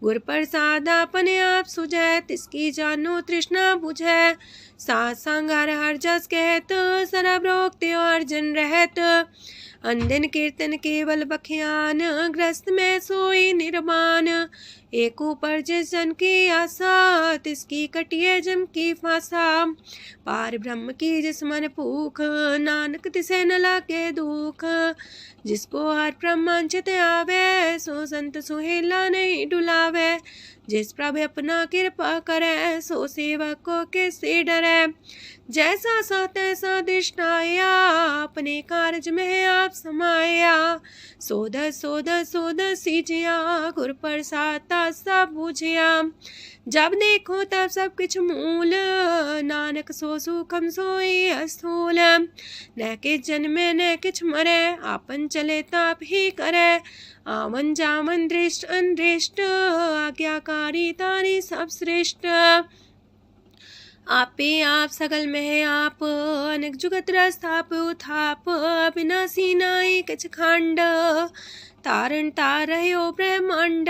गुर प्रसाद अपने आप सुझै, तिसकी जानो तृष्णा बुझै। सात संग हर हर जस कहत, सरब रोग त्यो अर्जन रहत। अंदिन कीर्तन केवल बख्यान, ग्रस्त में सोई निर्माण। एक ऊपर जिस जन की आशा, तिसकी कटिए जम की फांसा। पार ब्रह्म की जिस मन भूख, नानक तिसे न लागे दुख। जिसको हर प्रमांचित आवे, सो संत सुहेला नहीं डुलावे। जिस प्रभु अपना कृपा करे, सो सेवक को किससे डरे। जैसा सा तैसा दृष्टाया, अपने कार्य में आप समाया। सोध सोध सोध सीजिया, गुर प्रसाद सब बुझिया। जब देखो तब सब कुछ मूल, नानक सो सुखम सोई स्थूल। न किछ जन्मे न किछ मरे, आपन चले ताप ही करे। आवन जावन दृष्ट अनदृष्ट, आज्ञाकारी तारी सब श्रेष्ठ। आपे आप सकल में आप, अनेक जुगत रस्थाप उथाप। अविनाशी नाई किछ खंड, तारण तार रह्यो ब्रह्मांड।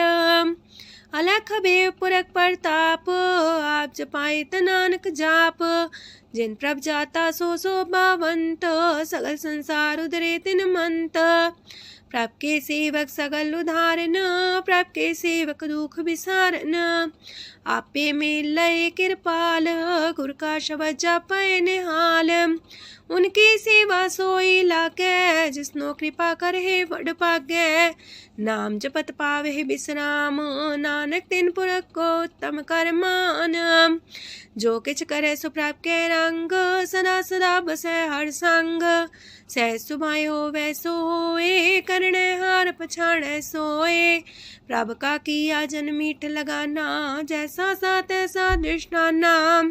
अलख बेव पुरख प्रताप, आप जपाए त नानक जाप। जिन प्रभ जाता सो बावंत, सगल संसार उधरे तिन मंत। प्रभ के सेवक सगल उधारन, प्रभ के सेवक दुख विसारन। आपे में लय कृपाल, गुर का शब्द जपै निहाल। उनकी सेवा सोई लागे, जिसनो कृपा करे वड पागे। नाम जपत पावे विश्राम, नानक तिन पुरख को उत्तम कर मान। जो किछ करे सो प्रभ के रंग, सदा सदा बसै हर संग। सहज सुभाए होवै सो होए, करणे हार पछाड़ै सोए। प्रभ का किया जन मीठ लगाना, जैसा सा तैसा दृष्टाना।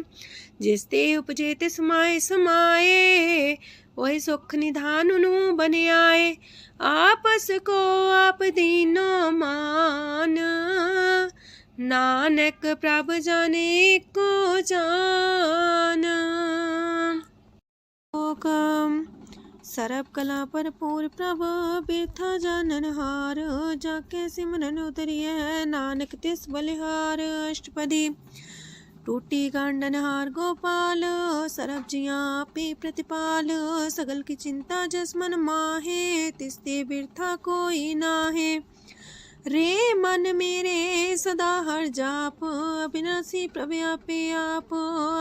जिस ते उपजे तिस माय समाए, वही सुख निधान उनु बन आए। आपस को आप दीनो मान, नानक प्रभ जाने को जान। सर्व कला भरपूर प्रभ, बिरथा जानन हार। जाके सिमरन उतरिए, नानक तिस बलिहार। अष्टपदी। टूटी गांडन हार गोपाल, सरब जिया पे प्रतिपाल। सगल की चिंता जस मन माहे, तिसते बिरथा कोई नाहे। रे मन मेरे सदा हर जाप, अविनाशी प्रभ आपे आप।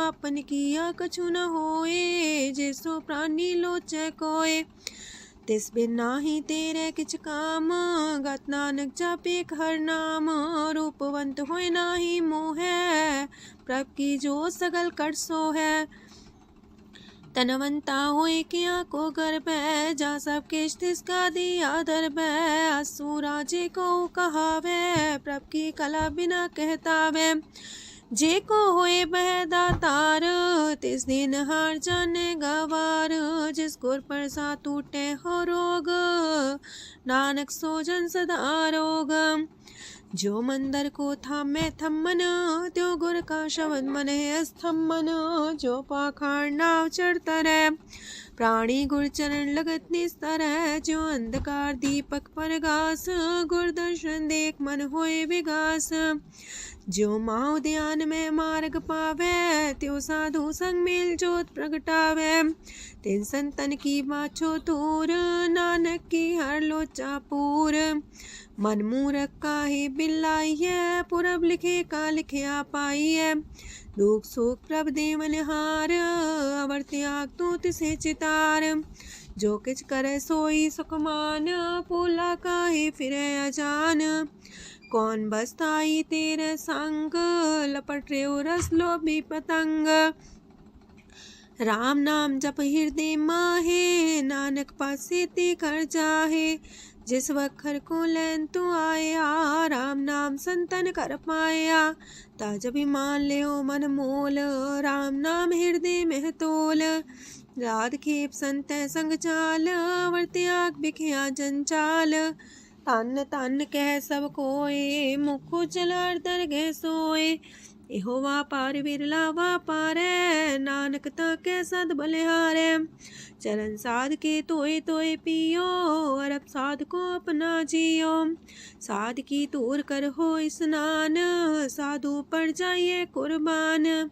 आपन किया कछु न होए, जैसो प्राणी लोचै कोय। तिस बिन नाही तेरे किछ काम, गत नानक जापे हर नाम। रूपवंत होय नाही मोह, प्रभ की जो सगल कर सो है। तनवंता होए किया को गर्भ, जा सब किश तिसका दिया दर्भ। असु राजे को कहावे, प्रभ की कला बिना कहतावे। जे को होए बह दातार, तिस दिन हार जाने गवार। जिस गुर प्रसाद टूटे हो रोग, नानक सो जन सदा रोग। जो मंदर को थामे थम्मन, त्यो गुर का शब्द मन है स्तंभन। जो पाखार नाव चढ़ता रहे, प्राणी गुर चरण लगत निस्तर है। जो अंधकार दीपक पर घास, गुर दर्शन देख मन होए विगास। जो माओ ध्यान में मार्ग पावे, त्यो साधु संग मेल जोत प्रगटावे। तिन संतन की बाछो तूर, नानक की हर लोचा पूर। मन मूरख काहे बिल्लाइए, पुरब लिखे का लिखिया पाइए। दुख सुख प्रभ देवन हार, अवर त्याग तू तिसे चितार। जो किछ करे सोई सुखमान, पोला काहे फिरे अजान। कौन बसताई तेरे संग, लपट रे रस लोभी पतंग। राम नाम जप हृदय माहे, नानक पासे ते कर जाहे। जिस वखर को लैन तू आया, राम नाम संतन कर पाया। ताज अभिमान ले मन मोल, राम नाम हृदय में तोल। राध खेप संत संग चाल, अवर त्याग बिखिया जंचाल। तन तन कह सब कोय, मुख जलार दरगह सोए। एहो वापार विरला वापारै, नानक ताके सद बलिहारै। चरण साध के तोय तोय पियो, अरब साध को अपना जियो। साध की तूर कर हो स्नान, साधु पर जाइए कुर्बान।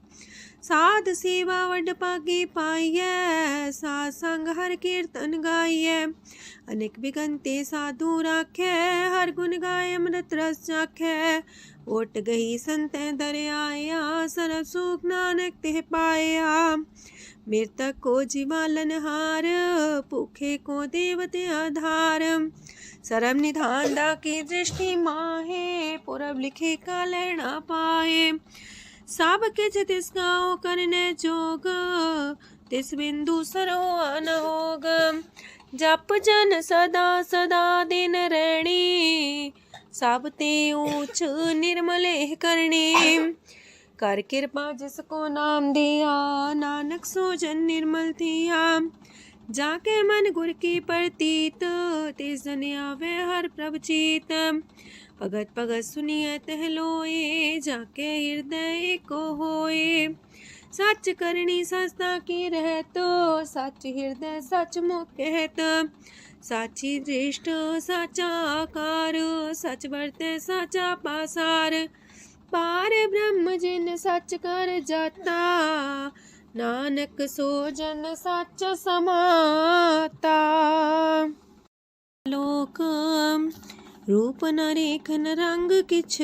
साध सेवा वड पागे पाइयै, साध संग हर कीर्तन गाइयै। अनेक बिगंते साधु राखै, हर गुण गाय अमृत रस चाखै। ओट गई संत दर आया, सरब सुख नानक तिह पाया। मृतक को जीवालन हार, भूखे को देवते आधार। सरम निधान डाकी दृष्टि माहे, पुरब लिखे का लहना पाए। सब किछ तिस गाओ करने जोग, तिस बिंदु सरो अन होग। जप जन सदा सदा दिन रैणी, सब ते ऊंच निर्मल करणी। कर कृपा जिसको नाम दिया, नानक सो जन निर्मल थिया। जाके मन गुर की प्रतीत, तिस जन आवे हर प्रभ चीत। भगत भगत सुनिए तह लोए, जाके हृदय को होए। सच करनी सस्ता की रहत, सच हृदय सच मुख कहत। साची दृष्ट साचा आकार, सच बरते साचा पासार। पार ब्रह्म जिन सच कर जाता, नानक सो जन सच समाता। लोक रूप न रेखन रंग किछ,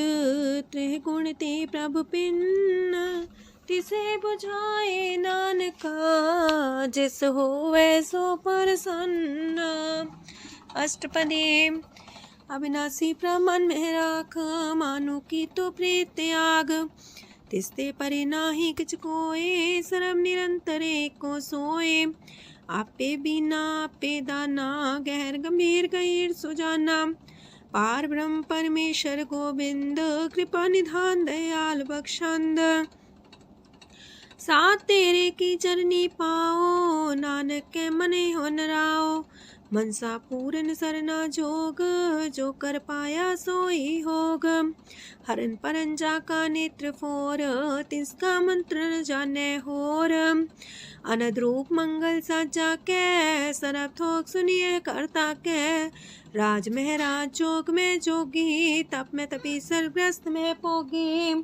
त्रिह गुण ते प्रभु पिन्न। तिसे बुझाए नानका, जिस होवे सो प्रसन्न। अष्टपदी। अविनाशी प्रमन में राख, मानु की तो प्रीत त्याग। तिसते परे नाही किछ कोय, सरम निरंतर एको सोए। आपे बिना आपे दाना, गहर गंभीर गहीर सुजाना। पार ब्रह्म परमेश्वर गोविंद, कृपा निधान दयाल बख्शंद। साथ तेरे की चरनी पाओ, नानक के मने हो नराओ। मनसा पूरन सरना जोग, जो कर पाया सोई होग। हरन परन जाका नेत्र फोर, तिसका मंत्र न जाने होर। अनद रूप मंगल साजा कै, सरब थोक सुनिए करता कै। राज महराज जोग में जोगी, तप में तपी सर्वग्रस्त में पोगी।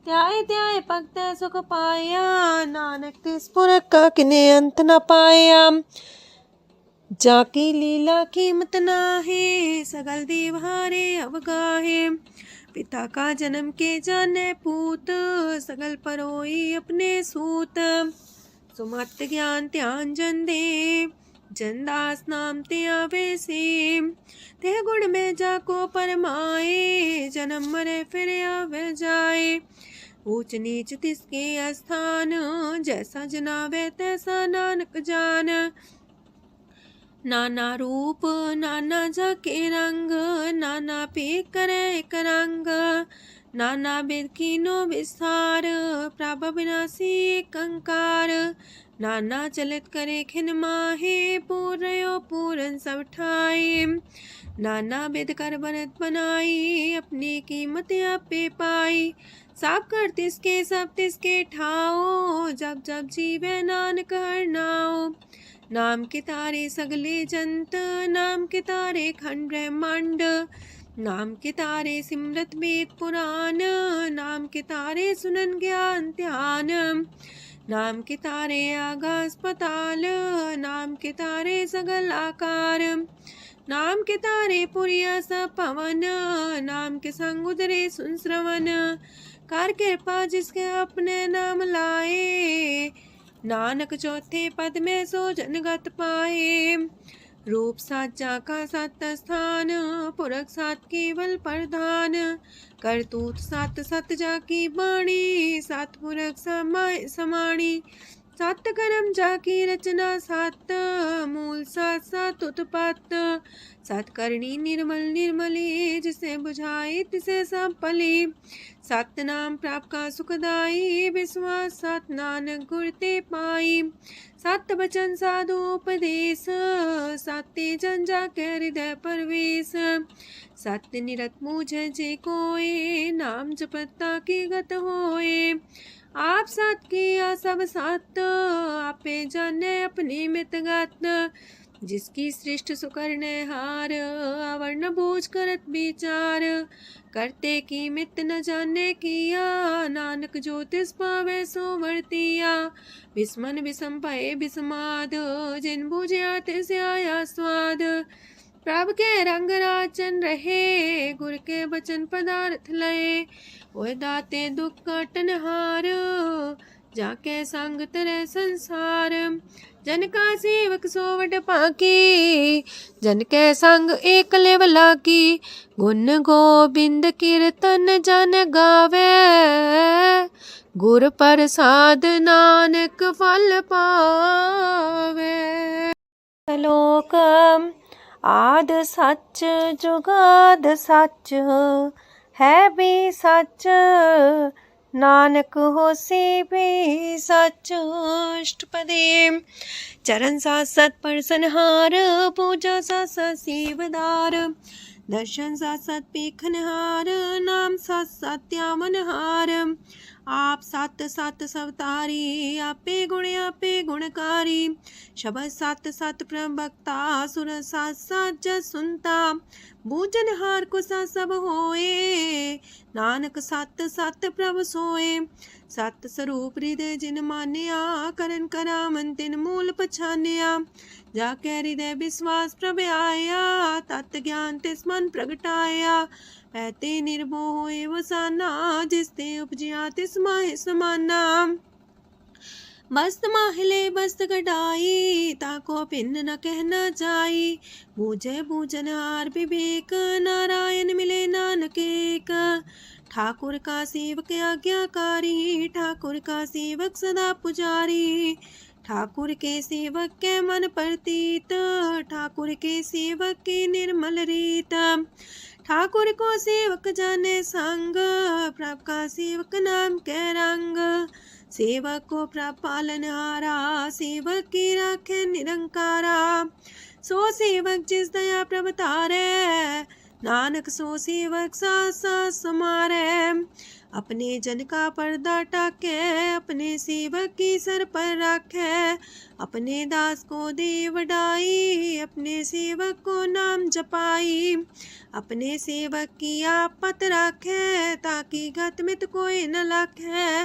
त्याय त्याय भगत सुख पाया, नानक तिस पुरख का किने अंत न पाया। जाकी लीला कीमत नाहे, सगल देव हारे अवगाहे। पिता का जन्म के जाने पूत, सगल परोई अपने सूत। सुमत ज्ञान ध्यान जन दे, जनदास नाम ते आवे से। तेह गुण में जाको परमाए, जन्म मरे फिर आवे जाए। ऊंच नीच तिसके स्थान, जैसा जनावे तैसा नानक जान। नाना रूप नाना जाके रंग, नाना पे करे एक रंग। नाना बिद कीनो विस्तार, प्रभ विनाशी एक अंकार। नाना चलित करे खिन माहे, पूर्यो पूरन सब ठाए। नाना बिद कर बनत बनाई, अपनी कीमत आपे पाई। सब कर तिसके सब तिसके ठाओ, जब जब जीवे नानक हर नाओ। नाम के तारे सगले जंत, नाम के तारे खंड ब्रह्मांड। नाम के तारे सिमरत वेद पुराण, नाम के तारे सुनन ज्ञान ध्यान। नाम के तारे आकाश पाताल, नाम के तारे सगल आकार। नाम के तारे पुरिया सब पवन, नाम के संग उदरे सुन श्रवण। कर कृपा जिसके अपने नाम लाए, नानक चौथे पद में सो जनगत पाए। रूप साचा का सात स्थान, पुरख सात केवल प्रधान। करतूत सात सत जाकी बाणी, सात पुरख समाणी। सात कर्म जाकी रचना सात, मूल सात सात उत्पत्त। सात करणी निर्मल निर्मले, जिसे बुझाए तिसे सब पले। सत नाम प्राप का सुखदाई, विश्वास सत नानक गुर ते पाई। सत बचन साधु उपदेश, सत्य जन जाके हृदय परवेश। सत्य निरत मुझे जे कोय, नाम जपता की गत होए। आप सत किया सब सत, आपे जाने अपनी मित गत। जिसकी सृष्ट सुकरने हार आवरण बोझ करत विचार करते की मित न जाने किया नानक जो तिस पावे सो वर्तिया विस्मन विषम भये विस्माद जिन बुझिया तिस आया स्वाद प्रभ के रंग राचन रहे गुर के बचन पदार्थ लय ओए दाते दुख काटन हार जाके संग तरे संसार जन का सेवक सोवट पाकी जन के संग एक लेवला की गुण गोबिंद कीर्तन जन गावे गुर प्रसाद नानक फल पावे। श्लोक आद सच जुगाद सच है भी सच नानक होसी भी सच। अष्टपदी चरण साथ सत परसनहार पूजा साथ सत सेवदार दर्शन साथ सत पेखनहार नाम साथ सत्यामनहार आप सत सत सवतारी आपे गुणकारी शब्द सत सत प्रवक्ता सुर सात सात जस सुनता बूझनहार को सा सब होए नानक सत सत प्रभ सोए सत स्वरूप हृदय जिन मान्या करन करा मन तिन मूल पछान्या जाके हृदय विश्वास प्रभ आया तत् ज्ञान तिस मन प्रगटाया पैते निर्भो होए वसाना जिसते उपजिया तिस माहि समाना बस्त माहिले बस्त कटाई ताको भिन्न न कहना जाई बूझे बूझनहार विवेक नारायण मिले नानक एक ठाकुर का सेवक आज्ञाकारी ठाकुर का सेवक सदा पुजारी ठाकुर के सेवक के मन प्रतीत ठाकुर के सेवक की निर्मल रीत ठाकुर को सेवक जाने संग प्रभ का सेवक नाम के रंग सेवक को प्रभ पालनहारा सेवक की राखे निरंकारा सो सेवक जिस दया प्रभ तारे नानक सो सेवक सा समारे अपने जन का पर्दा टाके अपने सेवक की सर पर रखे अपने दास को दे वडाई अपने सेवक को नाम जपाई अपने सेवक की आपत रखे ताकि गत मित कोई न लखे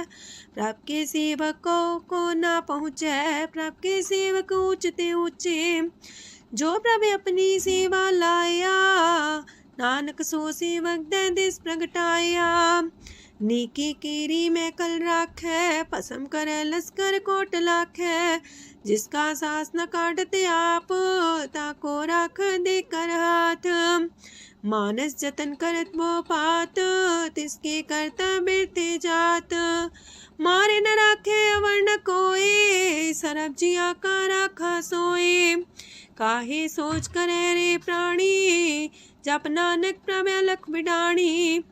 प्रभ के सेवक को ना पहुँचे प्रभ के सेवक ऊंचते ऊंचे जो प्रभ अपनी सेवा लाया नानक सो सेवक दे दिस प्रगटाया नीकी कीरी में कल राखे पसम करे लस्कर कोट लाखे जिसका सास न काटते आप ताको राख दे कर हाथ मानस जतन करत वो पात तिसके करता बिरते जात मारे न राखे अवर न कोई सरब जिया का राखा सोए काहे सोच करे रे प्राणी जप नानक प्रभ अलख बिडाणी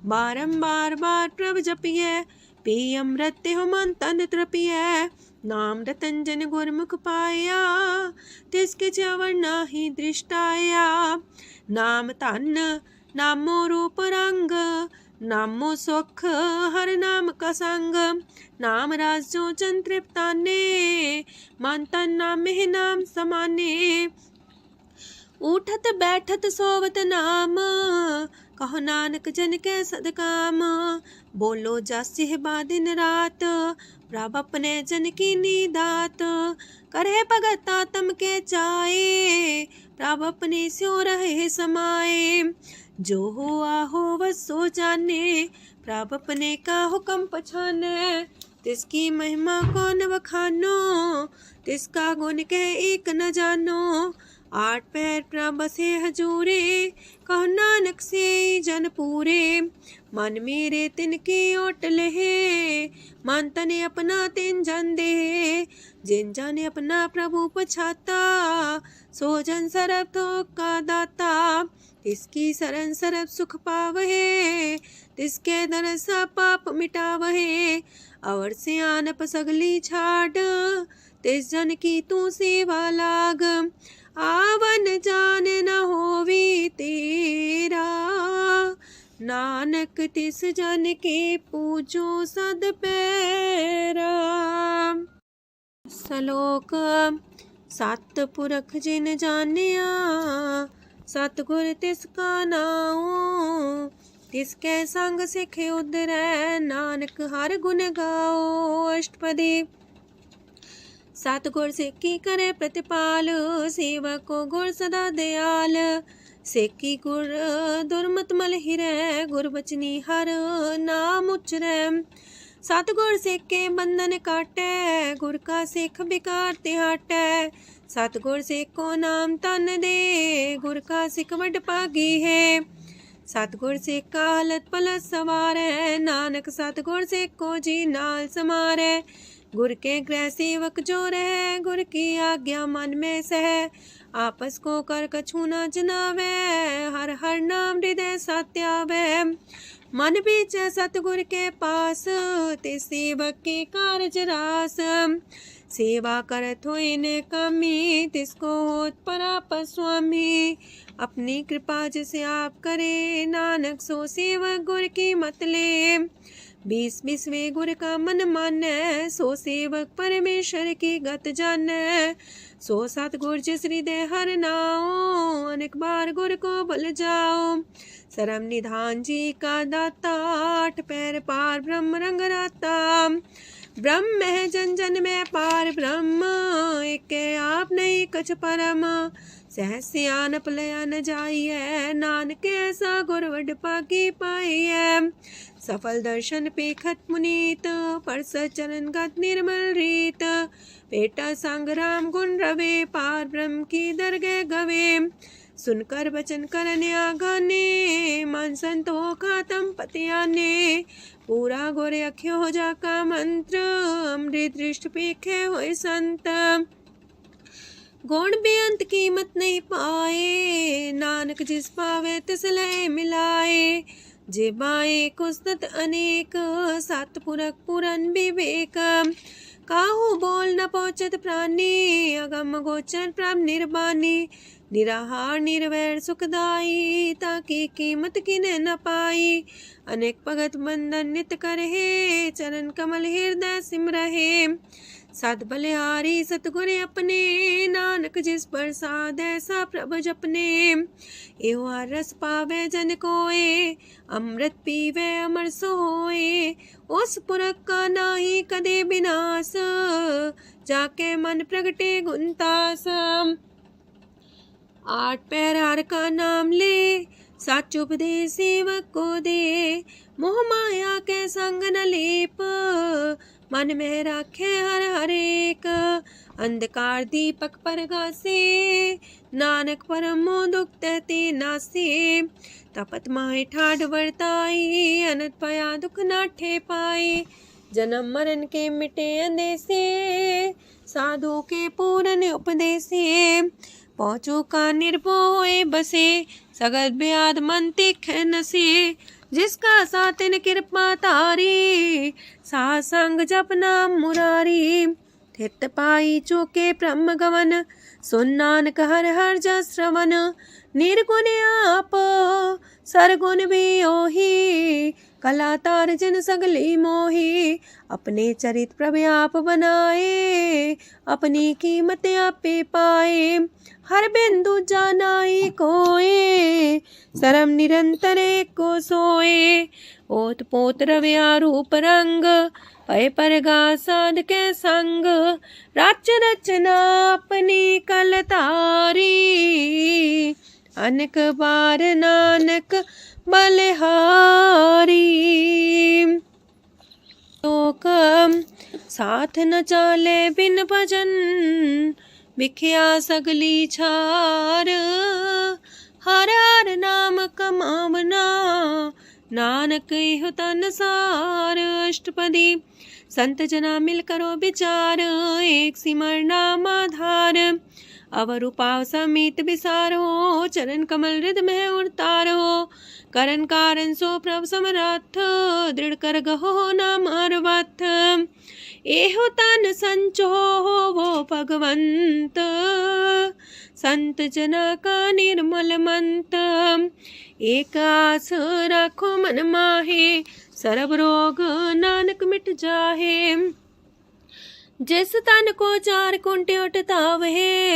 बारंबार बार प्रभ जपिए पी अमृत हो मन तन तृपिए नाम रतन जन गुरमुख पाया तिसके जवर नाही दृष्टाया नाम धन नामो रूप रंग नामो सुख हर नाम का संग नाम राज जो जन तृप्ताने मन तन नाम ही नाम समाने उठत बैठत सोवत नाम कहो नानक जन के सदकाम बोलो जासिह दिन रात प्रभ अपने जन की नीदात करे भगत आत्म के चाए प्रभ अपने स्यो रहे समाए जो हुआ हो वसो जाने प्रभ अपने का हुक्म पछाने तिसकी महिमा कौन बखानो तिसका गुण के एक न जानो आठ पैर प्रभ बसे हजूरे कहो नानक से जन पूरे मन मेरे तिनकी ओट लहे मन तने अपना तिन जन दे जिन जाने अपना प्रभु पछाता सो जन सरब थोक का दाता तिसकी शरण सरब सुख पावहे तिसके दरसा पाप मिटावहे और से आनप सगली छाड़ तिस जन की तू सेवा लाग आवन जान न होवी तेरा नानक तिस जन के पूजो सद पैरा। श्लोक सतपुरख जिन जानिया सतगुर तिसका नाओ। तिसके संग सिख उधरै नानक हर गुण गाओ। अष्टपदी। सतगुर सिक्खी करे प्रतिपाल सेवक को गुर सदा दयाल। सेकी गुर दुर्मत मल हिरै गुर बचनी हर नाम उचरै। सतगुर सिक्के बंधन काटै गुर का सिख बिकार ते हटै। सतगुर सिक्को नाम तन दे गुर का सिख वड भागी है। सतगुर सिक्का हालत पलट सवारै नानक सतगुर सिक्को जी नाल समारै। गुर के गृह सेवक जो रह गुर की आज्ञा मन में सह। आपस को कर कछु न जनावै हर हर नाम हृदय सत्यावै। मन बीच सतगुर के पास ते सेवक के कारज रास। सेवा करत होए ने कामी तिसको होत परापर स्वामी। अपनी कृपा जिसे आप करे नानक सो सेवक गुर की मत ले। 20 गुर का मन मानै सो सेवक परमेश्वर की गत जानै। सो सतगुर जिस हृदय हर नाओ अनेक बार गुर को बल जाओ। सरम निधान जी का दाता 8 पैर पार ब्रह्म रंग राता। ब्रह्म है जन जन में पार ब्रह्म एक आप नहीं कछ परम। सहस सियानप लया न जाइए नानक ऐसा गुर वड पागी पाइए। सफल दर्शन पेखत मुनीत परस चरण गत निर्मल रीत। पेटा संग राम गुण रवे पार ब्रह्म की दरगह गवे। सुनकर बचन करन आगाने मन संतो खातम पतियाने। पूरा गोरे अख्यो हो जाका मंत्र अमृत दृष्ट पेखे होए संत। गुण बेअंत कीमत नहीं पाए नानक जिस पावे तिस लय मिलाए। जे बाए कुसत अनेक सतपुरख पुरन विवेक। काहू बोल न पहुँचत प्राणी अगम गोचर प्रभ निर्बानी। निराहार निर्वैर सुखदाई ताकि कीमत किने न पाई। अनेक भगत बंधन नित करहे चरण कमल हृदय सिमरहे। सद बलिहारी सतगुर अपने नानक जिस प्रसाद ऐसा प्रभ जपने। एहो रस पावे जन कोए अमृत पीवे अमर सोए। उस पुरख का नाही कदे विनाश जाके मन प्रगटे गुणतास। 8 पैर हर का नाम ले सच उपदेश सेवक को दे। मोह माया के संग न लेप मन में राखे हर हर एक। अंधकार दीपक पर गासे नानक परम मोह दुख तहते नासे। तपत माहे ठाड वर्ताई अनंत पया दुख नाठे पाए। जन्म मरण के मिटे अंदेसे साधु के पूरन उपदेसे। पहुँचो का निर्भय बसे सगत ब्याद मन तिख नसे। जिसका सातिन कृपा तारी साध संग जप नाम मुरारी। थित पाई चूके ब्रह्म गवन सुन नानक हर हर जस श्रवण। निर्गुण आप सरगुण भी ओही कला तार जिन सगली मोही। अपने चरित प्रभ आप बनाए अपनी कीमत आपे पाए। हर बिंदु जानाई कोए सरम निरंतर को सोए। ओत पोत रव्या रूप रंग पय परगा साध के संग। रच रचना अपनी कल तारी अनेक बार नानक बलिहारी। लोक साथ न चाले बिन भजन विख्या सगली छार। हर हर नाम कमावना नानक इह तन सार। अष्टपदी। संत जना मिल करो विचार एक सिमर नाम आधार। अवर उपाव समीत विसारो चरण कमल हृद में उतारो। करन कारण सो प्रभ समरथ दृढ़ कर गहो नाम अर्वथ। एहो तन संचो वो भगवंत संत जना का निर्मल मंत। एक आस राखो मन माहे सर्व रोग नानक मिट जाहे। जिस तन को 4 कुंटे उठता वहे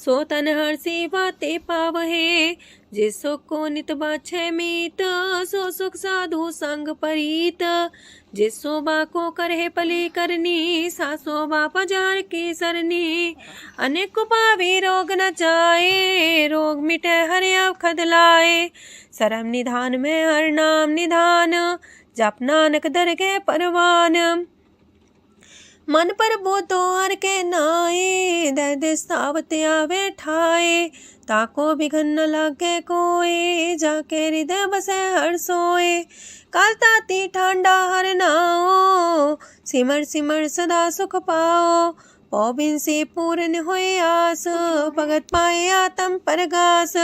सो तन हर्षि बाते पावहे। जिस सुख को नित बाछे मीत, सो सुख साधु संग परीत। जिस शोभा को करहे पली करनी, सा शोभा पजार की सरनी। अनेक पावी रोग न जाए, रोग मिटे हर अवखद लाए। सरम निधान में हर नाम निधान, जप नानक दरगे परवान। मन पर बोतो हर के नाए, दर्द सावत आवे ठाए। ताको बिघन न लागे कोय, जाके हृदय बसे हर सोए। काल ताती ठांडा हर नाओ, सिमर सिमर सदा सुख पाओ। पौबिन से पूर्ण होए आस, भगत पाए आत्म परगास।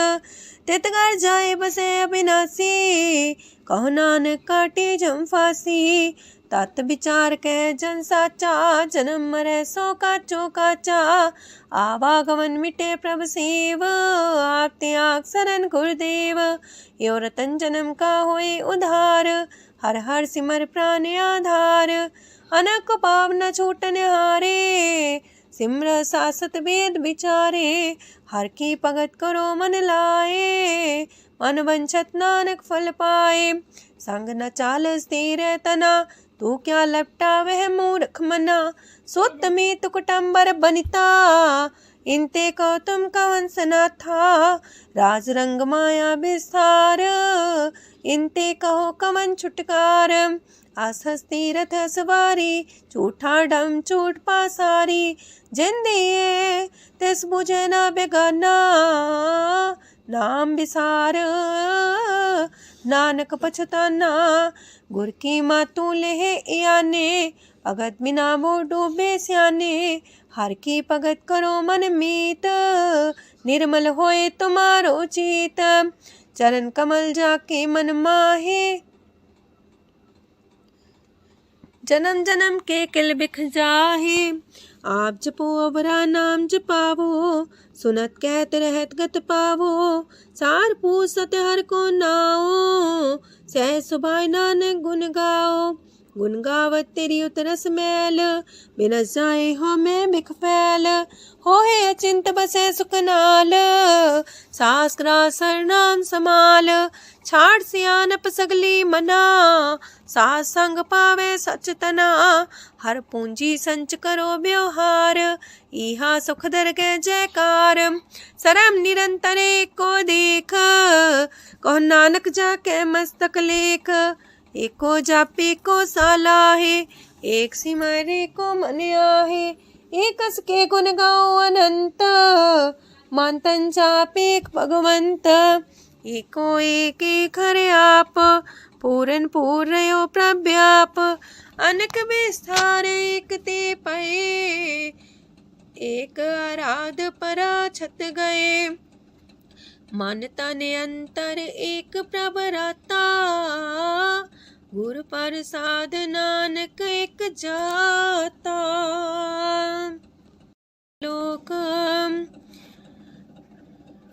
तितगर जाए बसे अविनाशी, कहो नानक काटे जम फांसी। तत् विचार कह जन साचा, जन्म मरे सो काचो काचा। आवागमन मिटे प्रभ सेव, आप त्याग शरण गुरुदेव। यो रतन जन्म का होए उधार, हर हर सिमर प्राण आधार। अनक पाव न छूटन हारे, सिमर सासत वेद विचारे। हर की भगत करो मन लाए, मन वंछत नानक फल पाए। संग न चाल स्थिर तना, तू क्या लपटा वह मूर्ख मना। सुत में तु कुटुम्बर बनिता, इनते को तुम कवन सना था। राज रंग माया विस्तार, इनते कहो कवन छुटकार। आस हस्ती रथ सवारी, झूठा डम झूठ पासारी। जिन दिए तिस बुझे ना बेगाना, नाम विसार नानक पछताना। गुर की मातू लेहे याने, भगत बिना वो डूबे स्याने। हर की भगत करो मन मीत, निर्मल होए तुम्हारो चित। चरण कमल जाके मन माहे, जन्म जन्म के किल बिख जाहे। आप जपो अवरा नाम जपावो, सुनत कहत रहत गत पावो। सार पूछ सत हर को नाओ, सह सुभाय नानक गुन गाओ। गुन गावत तेरी उतरस मैल, बिनस जाए हो मैं बिख फैल। होए अचिंत बसे सुखनाल, सास ग्रास नाम समाल। छाड़ सियानप सगली मना, सास संग पावे सच तना। हर पूंजी संच करो व्यवहार, इहा सुख दर के जयकार। सरम निरंतर को देख, कहो नानक जाके मस्तक लेख। एको जापे को सालाहे, एक सिमरे को मन आहे। एक अस के गुण गाओ अनंत, मानतन जापे भगवंत। एको एक एक हरे आप, पूरन पूर्णयो प्रव्याप। अनक विस्तार एक ते पए, एक आराध परा छत गए। मन तन अंतर एक प्रभराता, गुर प्रसाद नानक एक जाता। लोक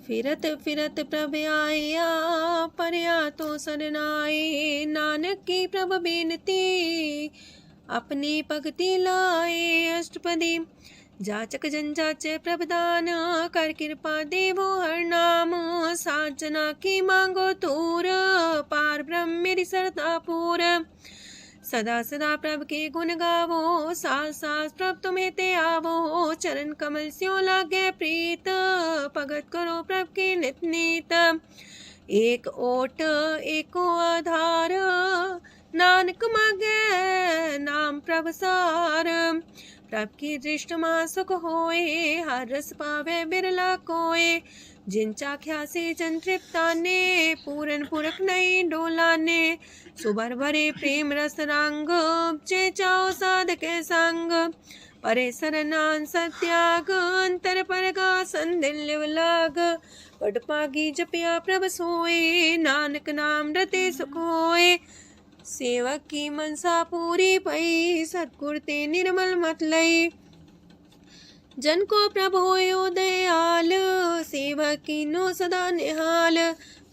फिरत फिरत प्रभ आया, परया तो सरनाए। नानक की प्रभ बेनती, अपनी भगति लाए। अष्टपदी जाचक जन जाचे प्रभदान, कर कृपा देवो हर नाम। सात जना की मांगो तूर, पार ब्रह्म मेरी सरदा पूर। सदा सदा प्रभ के गुण गावो, सास सास प्रभ तुम्हें ते आवो। चरण कमल स्यों लागे प्रीत, भगत करो प्रभ के नित नीत। एक ओट एको आधार, नानक मांगे नाम प्रभ सार। प्रभ की दृष्ट मां सुख होए, हर रस पावे बिरला कोय। जिन चाख्या से जन तृप्ताने, पूरन पुरख नहीं डोलाने। सुबर भरे प्रेम रस रंग, जे चाओ साधके संग। परे सरनान सत्याग, अंतर परगा संदिल लाग। पट पागी जपिया प्रभ सोए, नानक नाम रते सुख होए। सेवक की मनसा पूरी पई, सतगुर ते निर्मल मत लई। जन को प्रभु होयो दयाल, सेवक की नो सदा निहाल।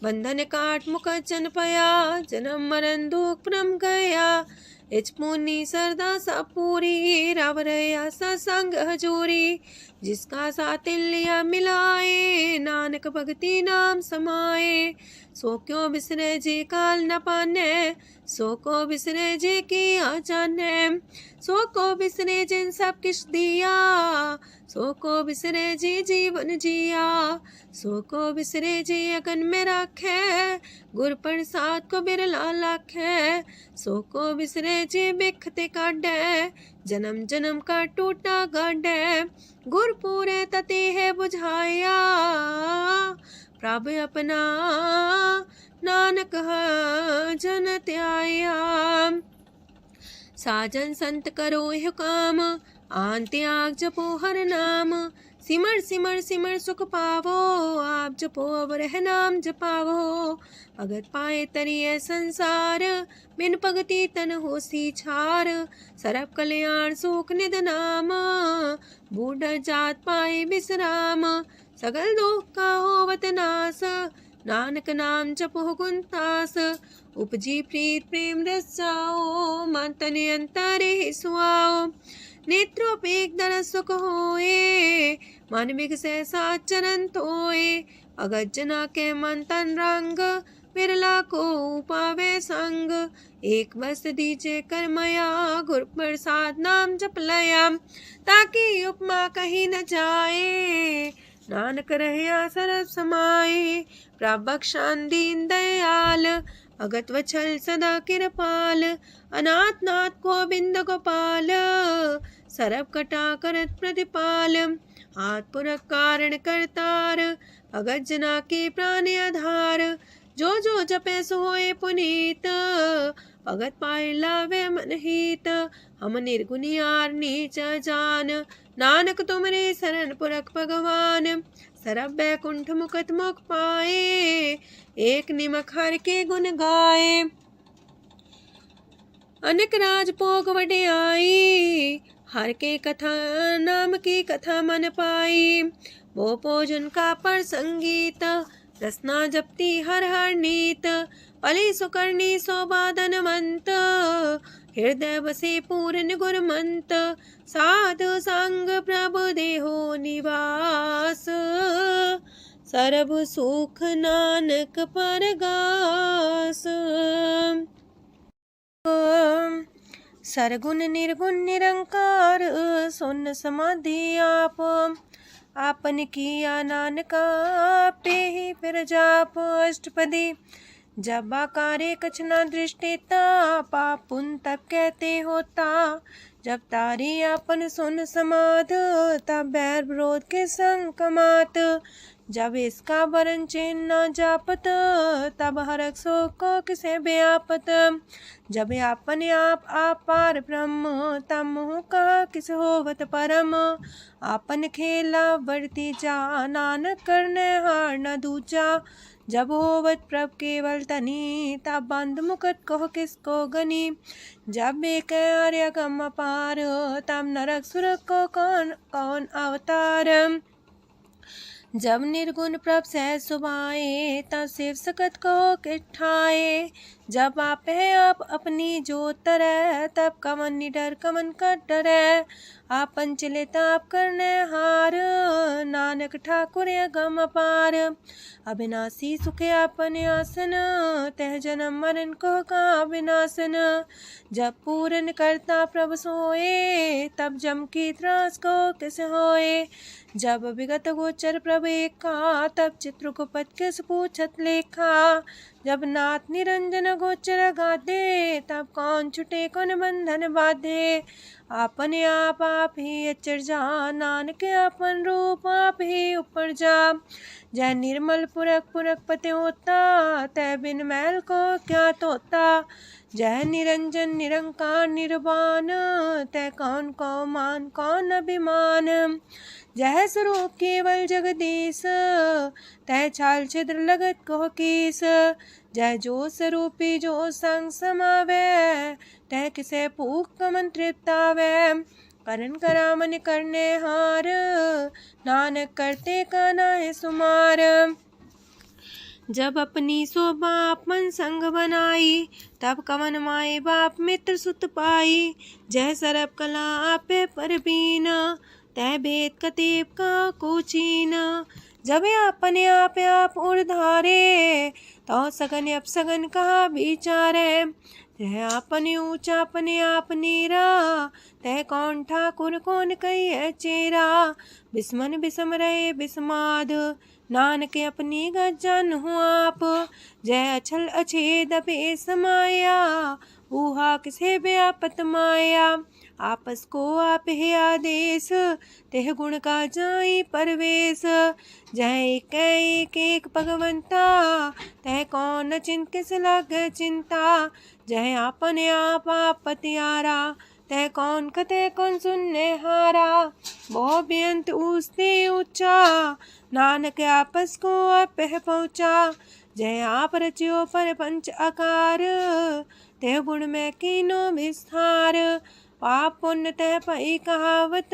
बंधन काट मुख चन पया, जन्म मरण दुख परम गया। इच पुनी सरदा सा पूरी, राव रया सत्संग हजूरी। जिसका सातिल्य मिलाए, नानक भगति नाम समाए। सो क्यों बिसरे जी काल न पाने, सो को बिसरे जी की जाने। सो को बिसरे जिन सब किछ दिया, सो को बिसरे जी जीवन जिया। सो को बिसरे जी अगन में राखे, गुर प्रसाद को बिरला लाखे। सो को बिसरे जी बिखते काढ़े, जन्म जन्म का टूटा गाढ़े। गुर पूरे तति है बुझाया, प्रभ अपना नानक जन त्याया। साजन संत करो यह काम, आन त्याग जपो हर नाम। सिमर सिमर सिमर सुख पावो, आप जपो अब रह नाम जपावो। भगत पाए तरिए संसार, बिन भगति तन होसी छार। सरब कल्याण सुख निध नाम, बूढ़ जात पाए विश्राम। सगल दुख का होवत नाश, नानक नाम जपो गुणतास। उपजी प्रीत प्रेम रस जाओ, मन तन अंतर सुआओ। नेत्रोपेक दरस सुख होए, मन विगसे सात चरण तोए। अगत जना के मन तन रंग, बिरला को पावे संग। एक बस दीजे करमया, गुर प्रसाद नाम जप लया। ताकि उपमा कहीं न जाए, नानक रहिया सरस समाए। प्रभ बख्शान दीन दयाल, अगत वछल सदा कृपाल। अनाथ नाथ गोविंद गोपाल, सरब कटा करत प्रतिपाल। हाथ पुरख कारण करतार, अगत जना के प्राण आधार। जो जो जपे सो होए पुनीत, भगत पाए लावे मन हित। हम निर्गुनियार नीच जान, नानक तुमरे शरण पुरख भगवान। सरब बैकुंठ मुकत मुख पाए, एक निमक हर के गुण गाए। अनेक राज भोग वड्याई, हर के कथा नाम की कथा मन पाई। वो भोजन का पर संगीत, रसना जपती हर हर नीत। पली सुकर्णी सोबादन मंत, हृदय बसे पूर्ण गुरमंत। साधु संग प्रभु देहो निवास, सरब सुख नानक परगास। सरगुण निर्गुण निरंकार, सुन समाधि आप। आपन किया नानका, पे ही फिर जाप। अष्टपदी जब आकारे कछ न दृष्टिता, पाप पुन तब कहते होता। जब तारी आपन सुन समाध, तब बैर विरोध के संग कमात। जब इसका वरण चिन्ह न जापत, तब हरक शोक को किसे व्यापत। जब आपने आप पार ब्रह्म, तब मोह का किस होवत परम। आपन खेला बढ़ती जा, नानक करने हार न दूजा। जब होवत प्रभ केवल तनी, तब बंद मुकट कहो किसको गनी। जब एक आर्य गम अपार, तब नरक सुरक को कौन कौन अवतार। जब निर्गुण प्रभ सह सुभाए, तब शिव सकत को किठाए। जब आप है आप अपनी जो तरह, तब कमन निडर कमन का डरे। आपन चले ताप करने हार, नानक ठाकुर गम अपार। अविनाशी सुखे आपन आसन, तह जन्म मरण को का विनाशन। जब पूरन करता प्रभु सोए, तब जम की त्रास को किस होए। जब विगत गोचर प्रभु एका, तब चित्रकूपत किस पूछत लेखा। जब नाथ निरंजन गोचर गाधे, तब कौन छुटे कौन बंधन बाधे। आपने आप ही अचर जा, नानक आपन रूप आप ही ऊपर जा। जय निर्मल पुरख पुरख पते होता, तय बिन मैल को क्या तोता। जय निरंजन निरंकार निर्वाण, तय कौन को मान कौन अभिमान। जय स्वरूप केवल जगदीश, तय छाल छिद्र लगत कहो कीस। जय जो स्वरूपी जो संग समावे, तय किसे पूक कमन तृप्तावे। करण करामन करने हार, नानक करते का नाहि सुमार। जब अपनी शोभा अपन संग बनाई, तब कवन माए बाप मित्र सुत पाई। जय सरब कला आपे परबीन, तै भेद कतीब का कोचीन। जब अपने आप उर्धारे, तो सगन अपसगन कहा विचारे। तह अपने ऊंचा अपने आप नीरा, तह कौन ठाकुर कौन कही चेरा। बिस्मन बिसम रहे बिस्माद, नानक अपनी गजन हूँ आप। जय अछल अछेद पे समाया, ऊहा किसे व्यापत माया। आपस को आप है आदेश, तेह गुण का जाई परवेश। जय एक एक भगवंता, तह कौन चिंत किस लग चिंता। जय आपने आप पतियारा, तह कौन कते कौन सुनने हारा। बहु बेअंत ऊसते ऊंचा, नानक आपस को आप पहुँचा। जय आप रचियो पर पंच आकार, तह गुण में कीनो विस्तार। पाप पुण्य तह पई कहावत,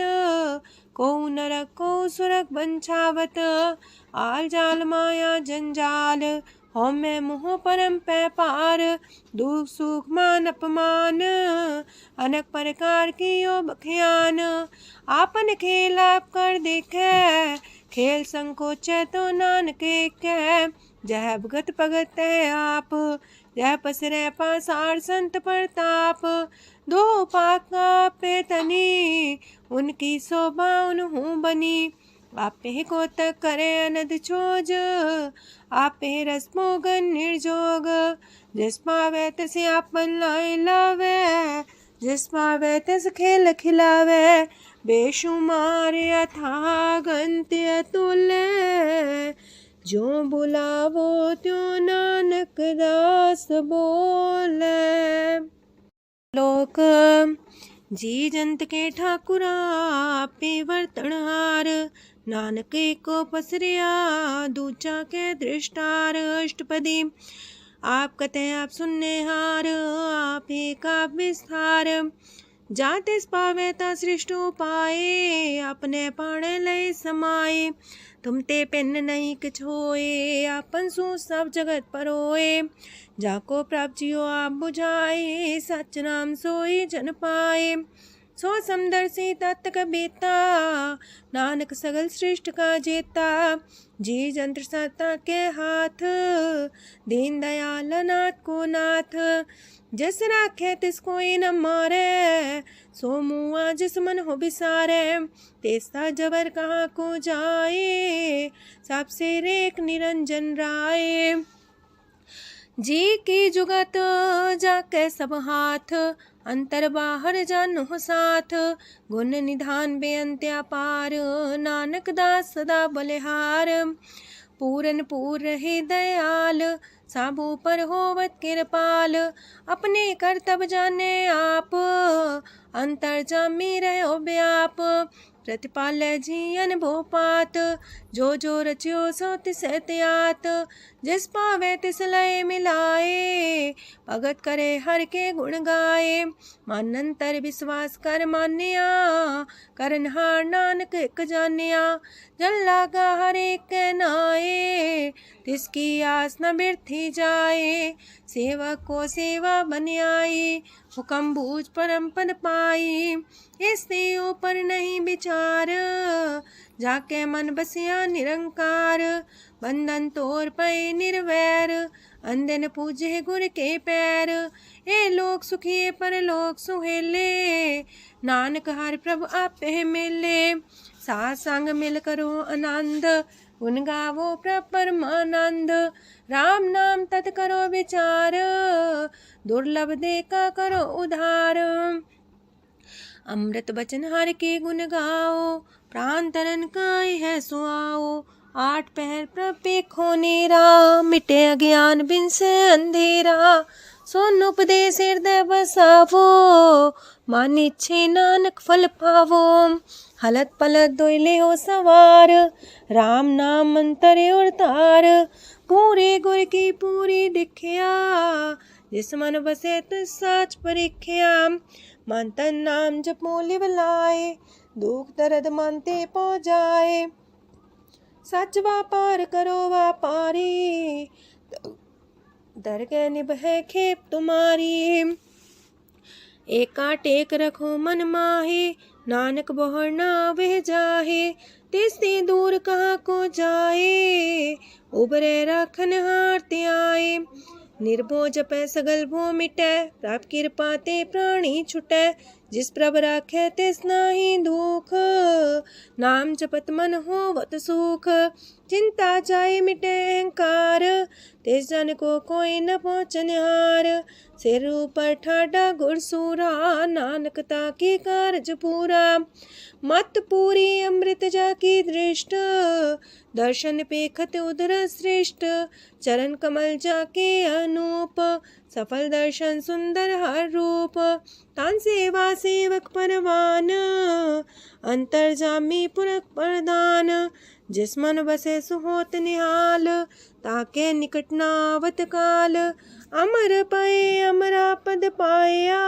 को नरक को सुरग बंछावत। आल जाल माया जंजाल, हो मैं मुँह परम पै पार। दुख सुख मान अपमान, अनेक प्रकार की यो बख्यान। आपन खेल आप कर देखे, खेल संकोच तो नानक कह। जय भगत भगत है आप, जय पसरे पासार संत प्रताप। दो पाका पेतनी, उनकी शोभा उन्हूं बनी। आपे को तक करे अनद छोज, आपे रस मोगन निर्जोग। जिस पावे तिस आपन लाई लावे, जिस पावे तिस खेल खिलावे। बेशुमार अथागंत अतुल्य, जो बुलावो त्यों नानक दास बोले। लोक जी जंत के ठाकुरा, आपे वर्तनहार। नानक को पसरिया, दूजा के दृष्टार। अष्टपदी आप कते आप सुनने हार, आप एक आप विस्तार। जातिस पावे ता सृष्ट उपाये, अपने पाणे लय समाये। तुम ते पिन नहीं किछ होए, आपन सु सब जगत परोए। जाको प्राप्त जियो आप बुझाए, सच नाम सोई जन पाए। सो समदर्शी तत्क बेता, नानक सगल सृष्ट का जेता। जी जंत्र सत्ता के हाथ, दीन दयाल नाथ को नाथ। जिस राखे तिस कोई न मारे, सो मुआ जिस मन हो बिसारे। तेस्ता जबर कहाँ को जाए, सबसे रेख निरंजन राय। जी की जुगत जाके सब हाथ, अंतर बाहर जानो साथ। गुण निधान बेअंत्या पार, नानक दास सदा बलिहार। पूरन पूर रहे दयाल, साबू पर होवत कृपाल। अपने करतब जाने आप, अंतर जामी रहो व्याप। प्रतिपाल्य जियन भोपात, जो जो रचियो सो तिस त्यात। जिस पावे तिस लय मिलाए, भगत करे हर के गुण गाए। मानंतर विश्वास कर मान्या, करनहार नानक एक जान्या। जल लागा हर एक नाए, तिसकी आस न बिरथी जाए। सेवक को सेवा बन आई, हुक्म बूझ परम पद पाई। इससे ऊपर नहीं विचार, जाके मन बसिया निरंकार। बंधन तोड़ पे निर्वैर, अंधन पूजे गुर के पैर। ए लोक सुखिए पर लोक सुहेले, नानक हर प्रभु आपे मिले। साथ संग मिल करो आनंद, गुण गावो प्रभु परमानंद। राम नाम तत् करो विचार, दुर्लभ देखा करो उधार। अमृत बचन हर के गुण गाओ, प्राण तरन काय है सुआओ। आठ पहर प्रभु खोनेरा, मिटे अज्ञान बिन से अंधेरा। सोन उपदेश हृदय बसावो, मानी इच्छे नानक फल पावो। हलत पलत दोइले हो सवार, राम नाम मंत्र और तार। पूरे गुर की पूरी दिखिया, जिस मन बसे तिस साच परीखिया। मन तन नाम जपो लिव लाए, दुख दर्द मानते पौ जाए। सच व्यापार करो व्यापारी, दरगह निभै खेप तुम्हारी। एका टेक रखो मन माहे, नानक बहुर ना वह जाहे, तिसते दूर कहाँ को जाए। उबरे राखन हार ते आए, निर्भो जपै सगल भो मिटै। प्रभ कृपा ते प्राणी छुटै, जिस प्रभ राखै तिस नाहि दुख। नाम जपत मन होवत सुख, चिंता जाए मिटे अहंकार। तिस जन को कोई न पहुँचनिहार, सिर ऊपर ठाडा गुरसूरा। नानक ताके कारज पूरा, मत पूरी अमृत जाकी दृष्ट। दर्शन पेखत उदर श्रेष्ठ, चरण कमल जाके अनूप। सफल दर्शन सुंदर हर रूप, तान सेवा सेवक परवान। अंतर जामी पुरख प्रदान, जिस मन बसे सुहोत निहाल। ताके निकट नावत काल, अमर पाए अमरा पद पाया।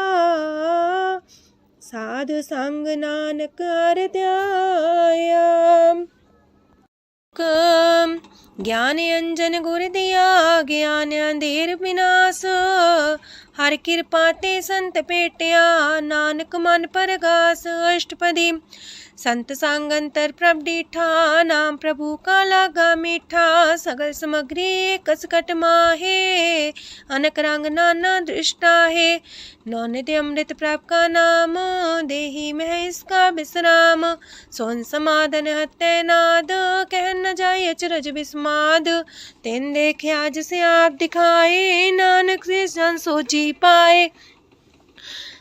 साधु संग नानक हर ध्याया। ज्ञान अंजन गुर दिया, ज्ञान अंधेर विनाश। हर कृपा ते संत पेटिया, नानक मन परगास। अष्टपदी संत संग अंतर प्रभ डीठा, नाम प्रभु का लागा मीठा। सगल सामग्री कसकट माहे, अनक रंग नाना दृष्टा है। नौनिधि अमृत प्रभ का नाम, देही में है इसका विश्राम। सोन समाधन हत्ते नाद, कह न जाए अचरज विस्माद। तेन देखे आज से आप दिखाए, नानक से जन सो जी पाए।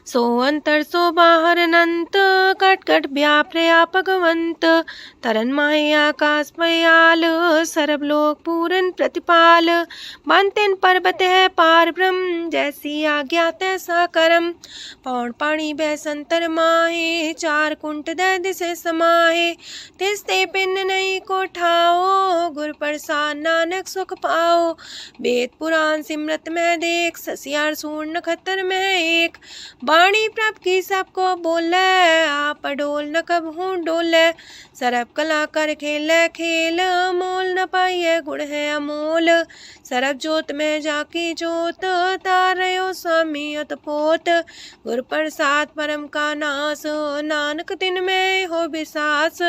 सो अंतर सो बाहर अनंत, कट कट व्याप रया भगवंत। तरन माहे आकाश पयाल, सरब लोक पूरन प्रतिपाल। बनतेन पर्वत है पार ब्रह्म, जैसी आज्ञा तैसा करम। पौन पाणी बैसंतर माहे, चार कुंट दै दिसे समाहे। तिसते पिन नहीं को ठाओ, गुर प्रसाद नानक सुख पाओ। वेद पुराण सिमरत में देख, ससियार सूर नखत्तर में एक। वाणी प्रभ की सबको बोले, आप डोल न कबहू डोले। सरब कला कर खेले खेल, मोल न पाइए गुण है अमोल। सरब जोत में जाकी जोत, तारयो स्वामी अतपोत। गुर प्रसाद परम का नास, नानक तिन में हो विसास।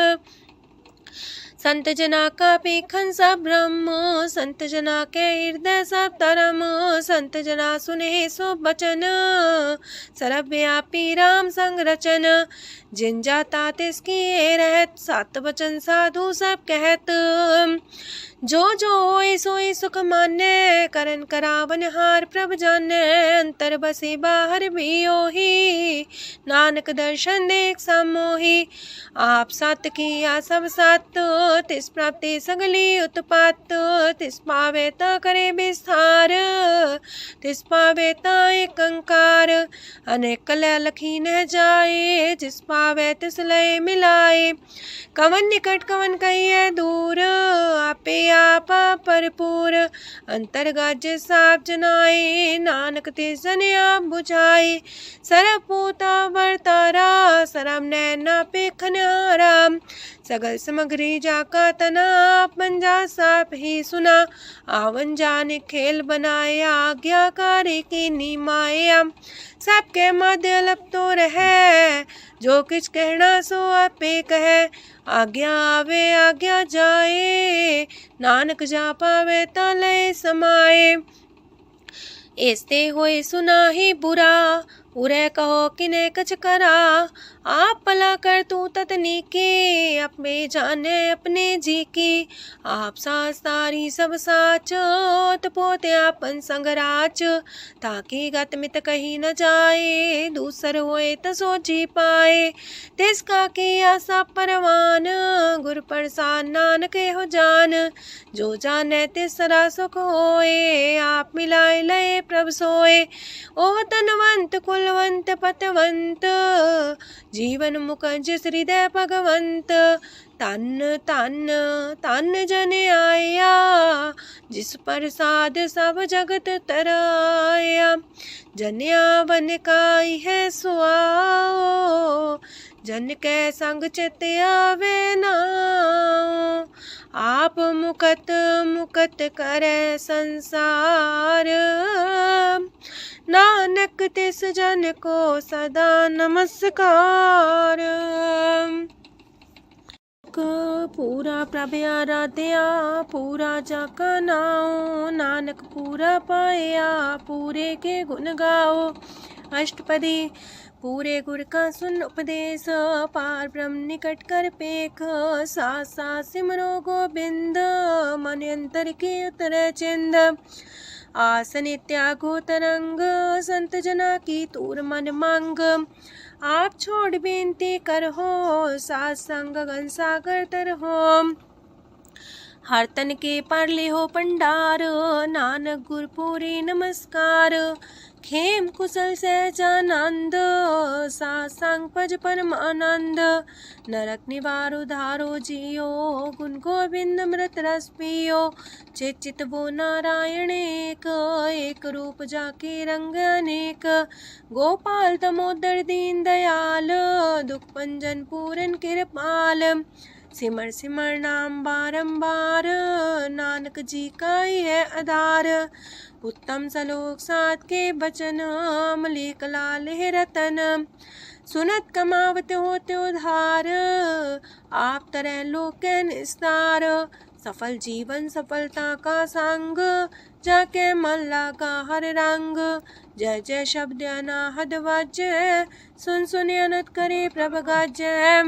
संत जना का पेखन सब ब्रह्म, संत जना के हृदय सब धर्म। संत जना सुने सो बचन, सरब व्यापी राम संग रचन। जिन जाता तिसकी रहत, सात वचन साधु सब कहत। जो जो होए सोई सुख माने, करन करावन हार प्रभ जाने। अंतर बसे बाहर भी ओही, नानक दर्शन देख समोही। आप सत किया सब सत, तिस प्राप्ति सगली उत्पात। तिस पावे ता करे विस्तार, तिस पावे ता एक अंकार। अनेक कलय लखी न जाए, जिस पावे तिस लय मिलाए। कवन निकट कवन कहिए दूर, आपे आपा परपूर। अंतर्गत साप जनाए, नानक तिस जन आप बुझाए। सरब पूता वर्तारा, सरब नैना पेखन हारा। सगल सामग्री जाका तना, बन जा साप ही सुना। आवन जाने खेल बनाया, आज्ञाकारी की निमाया। सबके मध्य लप तो रहे, जो किछ कहना सो आपे कहे। आज्ञा आवे आज्ञा जाए, नानक जा पावे ता लय समाए। ऐसते होए सुना ही बुरा, उरे कहो किने कछ करा। आप भला कर तू ततनी के, अपने जाने अपने जी की। आप सास तारी सब साच, पोते आपन संग राच। ताकि गत मित कही न जाए, दूसर होए त सोची पाए। तिसका किया सब परवान, गुर प्रसाद नानक हो जान। जो जाने तिसरा सुख होए, आप मिलाए लय प्रभ सोए। ओह तनवंत कुलवंत पतवंत, जीवन मुकज हृदय भगवंत। तन तन तन जन आया, जिस प्रसाद सब जगत तराया। जन्या बन काई है सुआओ, जन के संग चित आवे नाओ। आप मुकत मुकत करे संसार, नानक तिस जन को सदा नमस्कार। पूरा प्रभ आराध्या पूरा जाका नाओ, नानक पूरा पाया पूरे के गुण गाओ। अष्टपदी पूरे गुर का सुन उपदेश, पार ब्रह्म निकट कर पेख। साथ साथ सिमरो गोबिंद, मन अंतर के उतर चिंद। आसन त्यागो तरंग, संत जना की तूर मन मांग। आप छोड़ बेनती कर हो, सात संग गगन सागर तर हो। हर तन के पर ले हो पंडार, नानक गुर पूरे नमस्कार। खेम कुशल सहजानंद, सात संग पज परमानंद। नरक निवार उधारो जियो, गुण गोविंद मृत रस पियो। चित वो नारायण एक, एक रूप जाके रंग अनेक। गोपाल तमोदर दीन दयाल, दुख पंजन पूरन कृपाल। सिमर सिमर नाम बारंबार, नानक जी का ही है आधार। उत्तम सलोक साध के बचन, मलिक लाल है रतन। सुनत कमावत होते उधार, आप तरह लोक निस्तार। सफल जीवन सफलता का संग, जाके मन लागा हर रंग। जय जय शब्द अनाहद वाजय, सुन सुन अनत करे प्रभ गाजय।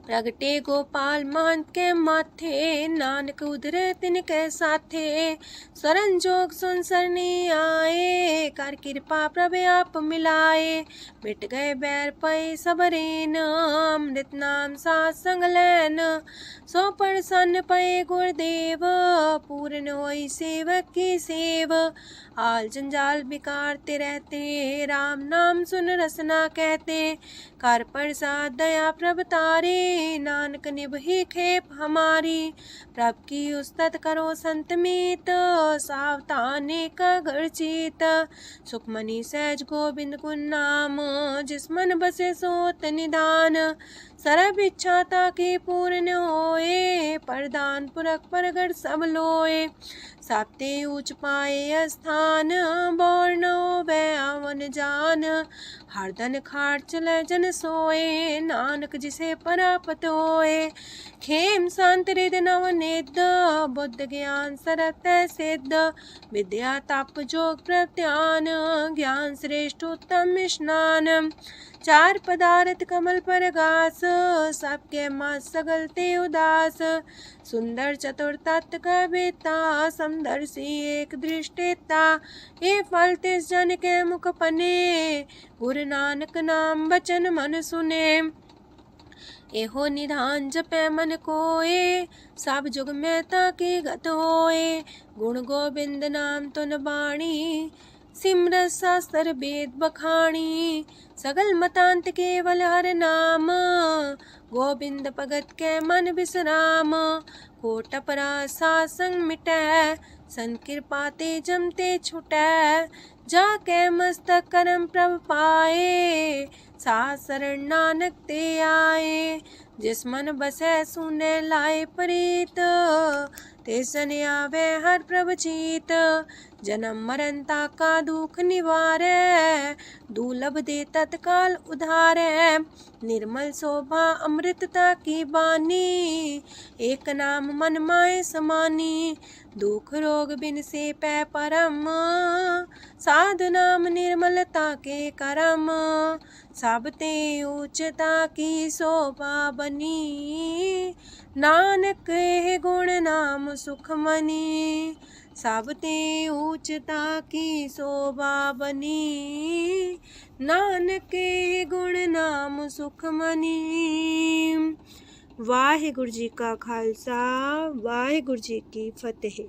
प्रगटे गोपाल महंत के माथे, नानक उधर तिनके साथे। स्वरन जोग सुन सरनी आए, कर कृपा प्रभ आप मिलाए। मिट गए बैर पै सबरेन, अमृत नाम साथ संग लैन। सो प्रसन्न पै गुरुदेव, पूर्ण होई सेवक की सेव। आल जंजाल बिकारते रहते, राम नाम सुन रसना कहते। कर प्रसाद दया प्रभ तारे, नानक निभहि खेप हमारी। प्रभ की उस्तत करो संत मीत, सावधाने का घर चीत। सुखमनी सहज गोविंद गुण नाम, जिस मन बसे सोत निधान। सर्व इच्छा ताकि पूर्ण होए, प्रदान पुरख परगट सब लोए। साप्ते ऊंच पाए स्थान, बोर न होवे आवन जान। हर धन खाट चले जन सोए, नानक जिसे परापत होए। खेम शांत हृदय नव निध, बुद्ध ज्ञान सरत सिद्ध। विद्या तप जोग प्रत्यान, ज्ञान श्रेष्ठ उत्तम स्नान। चार पदार्थ कमल पर घास, सबके माँ सगलते उदास। सुंदर चतुर तत्व का बेता, समदर्शी एक दृष्टिता। ये फल तिस जन के मुख पने, गुरु नानक नाम बचन मन सुने। एहो निधान जपे मन कोए, सब जुग में ताकि गत होए। गुण गोविंद नाम तुन बाणी, सिमरत शास्त्र वेद बखाणी। सगल मतांत केवल हर नाम, गोविंद भगत के मन विश्राम। कोट अपराध सात संग मिटै, सन कृपा ते जमते छुटै। जाके मस्तक करम प्रभ पाए, साथ शरण नानक ते आए। जिस मन बसै सुने लाए प्रीत, तिस जन आवे हर प्रभ चीत। जन्म मरनता का दुख निवारै, दुर्लभ दे तत्काल उधारै। निर्मल शोभा अमृतता की बानी, एक नाम मन माय समानी। दुख रोग बिन से पै परम, साधु नाम निर्मलता के करम। सब ते उच्चता की शोभा बनी, नानक है गुण नाम सुखमनी। सब ते उच्चता की शोभा बनी, नानक है गुण नाम सुखमनी। वाहिगुरु जी का खालसा, वाहिगुरु जी की फतेह।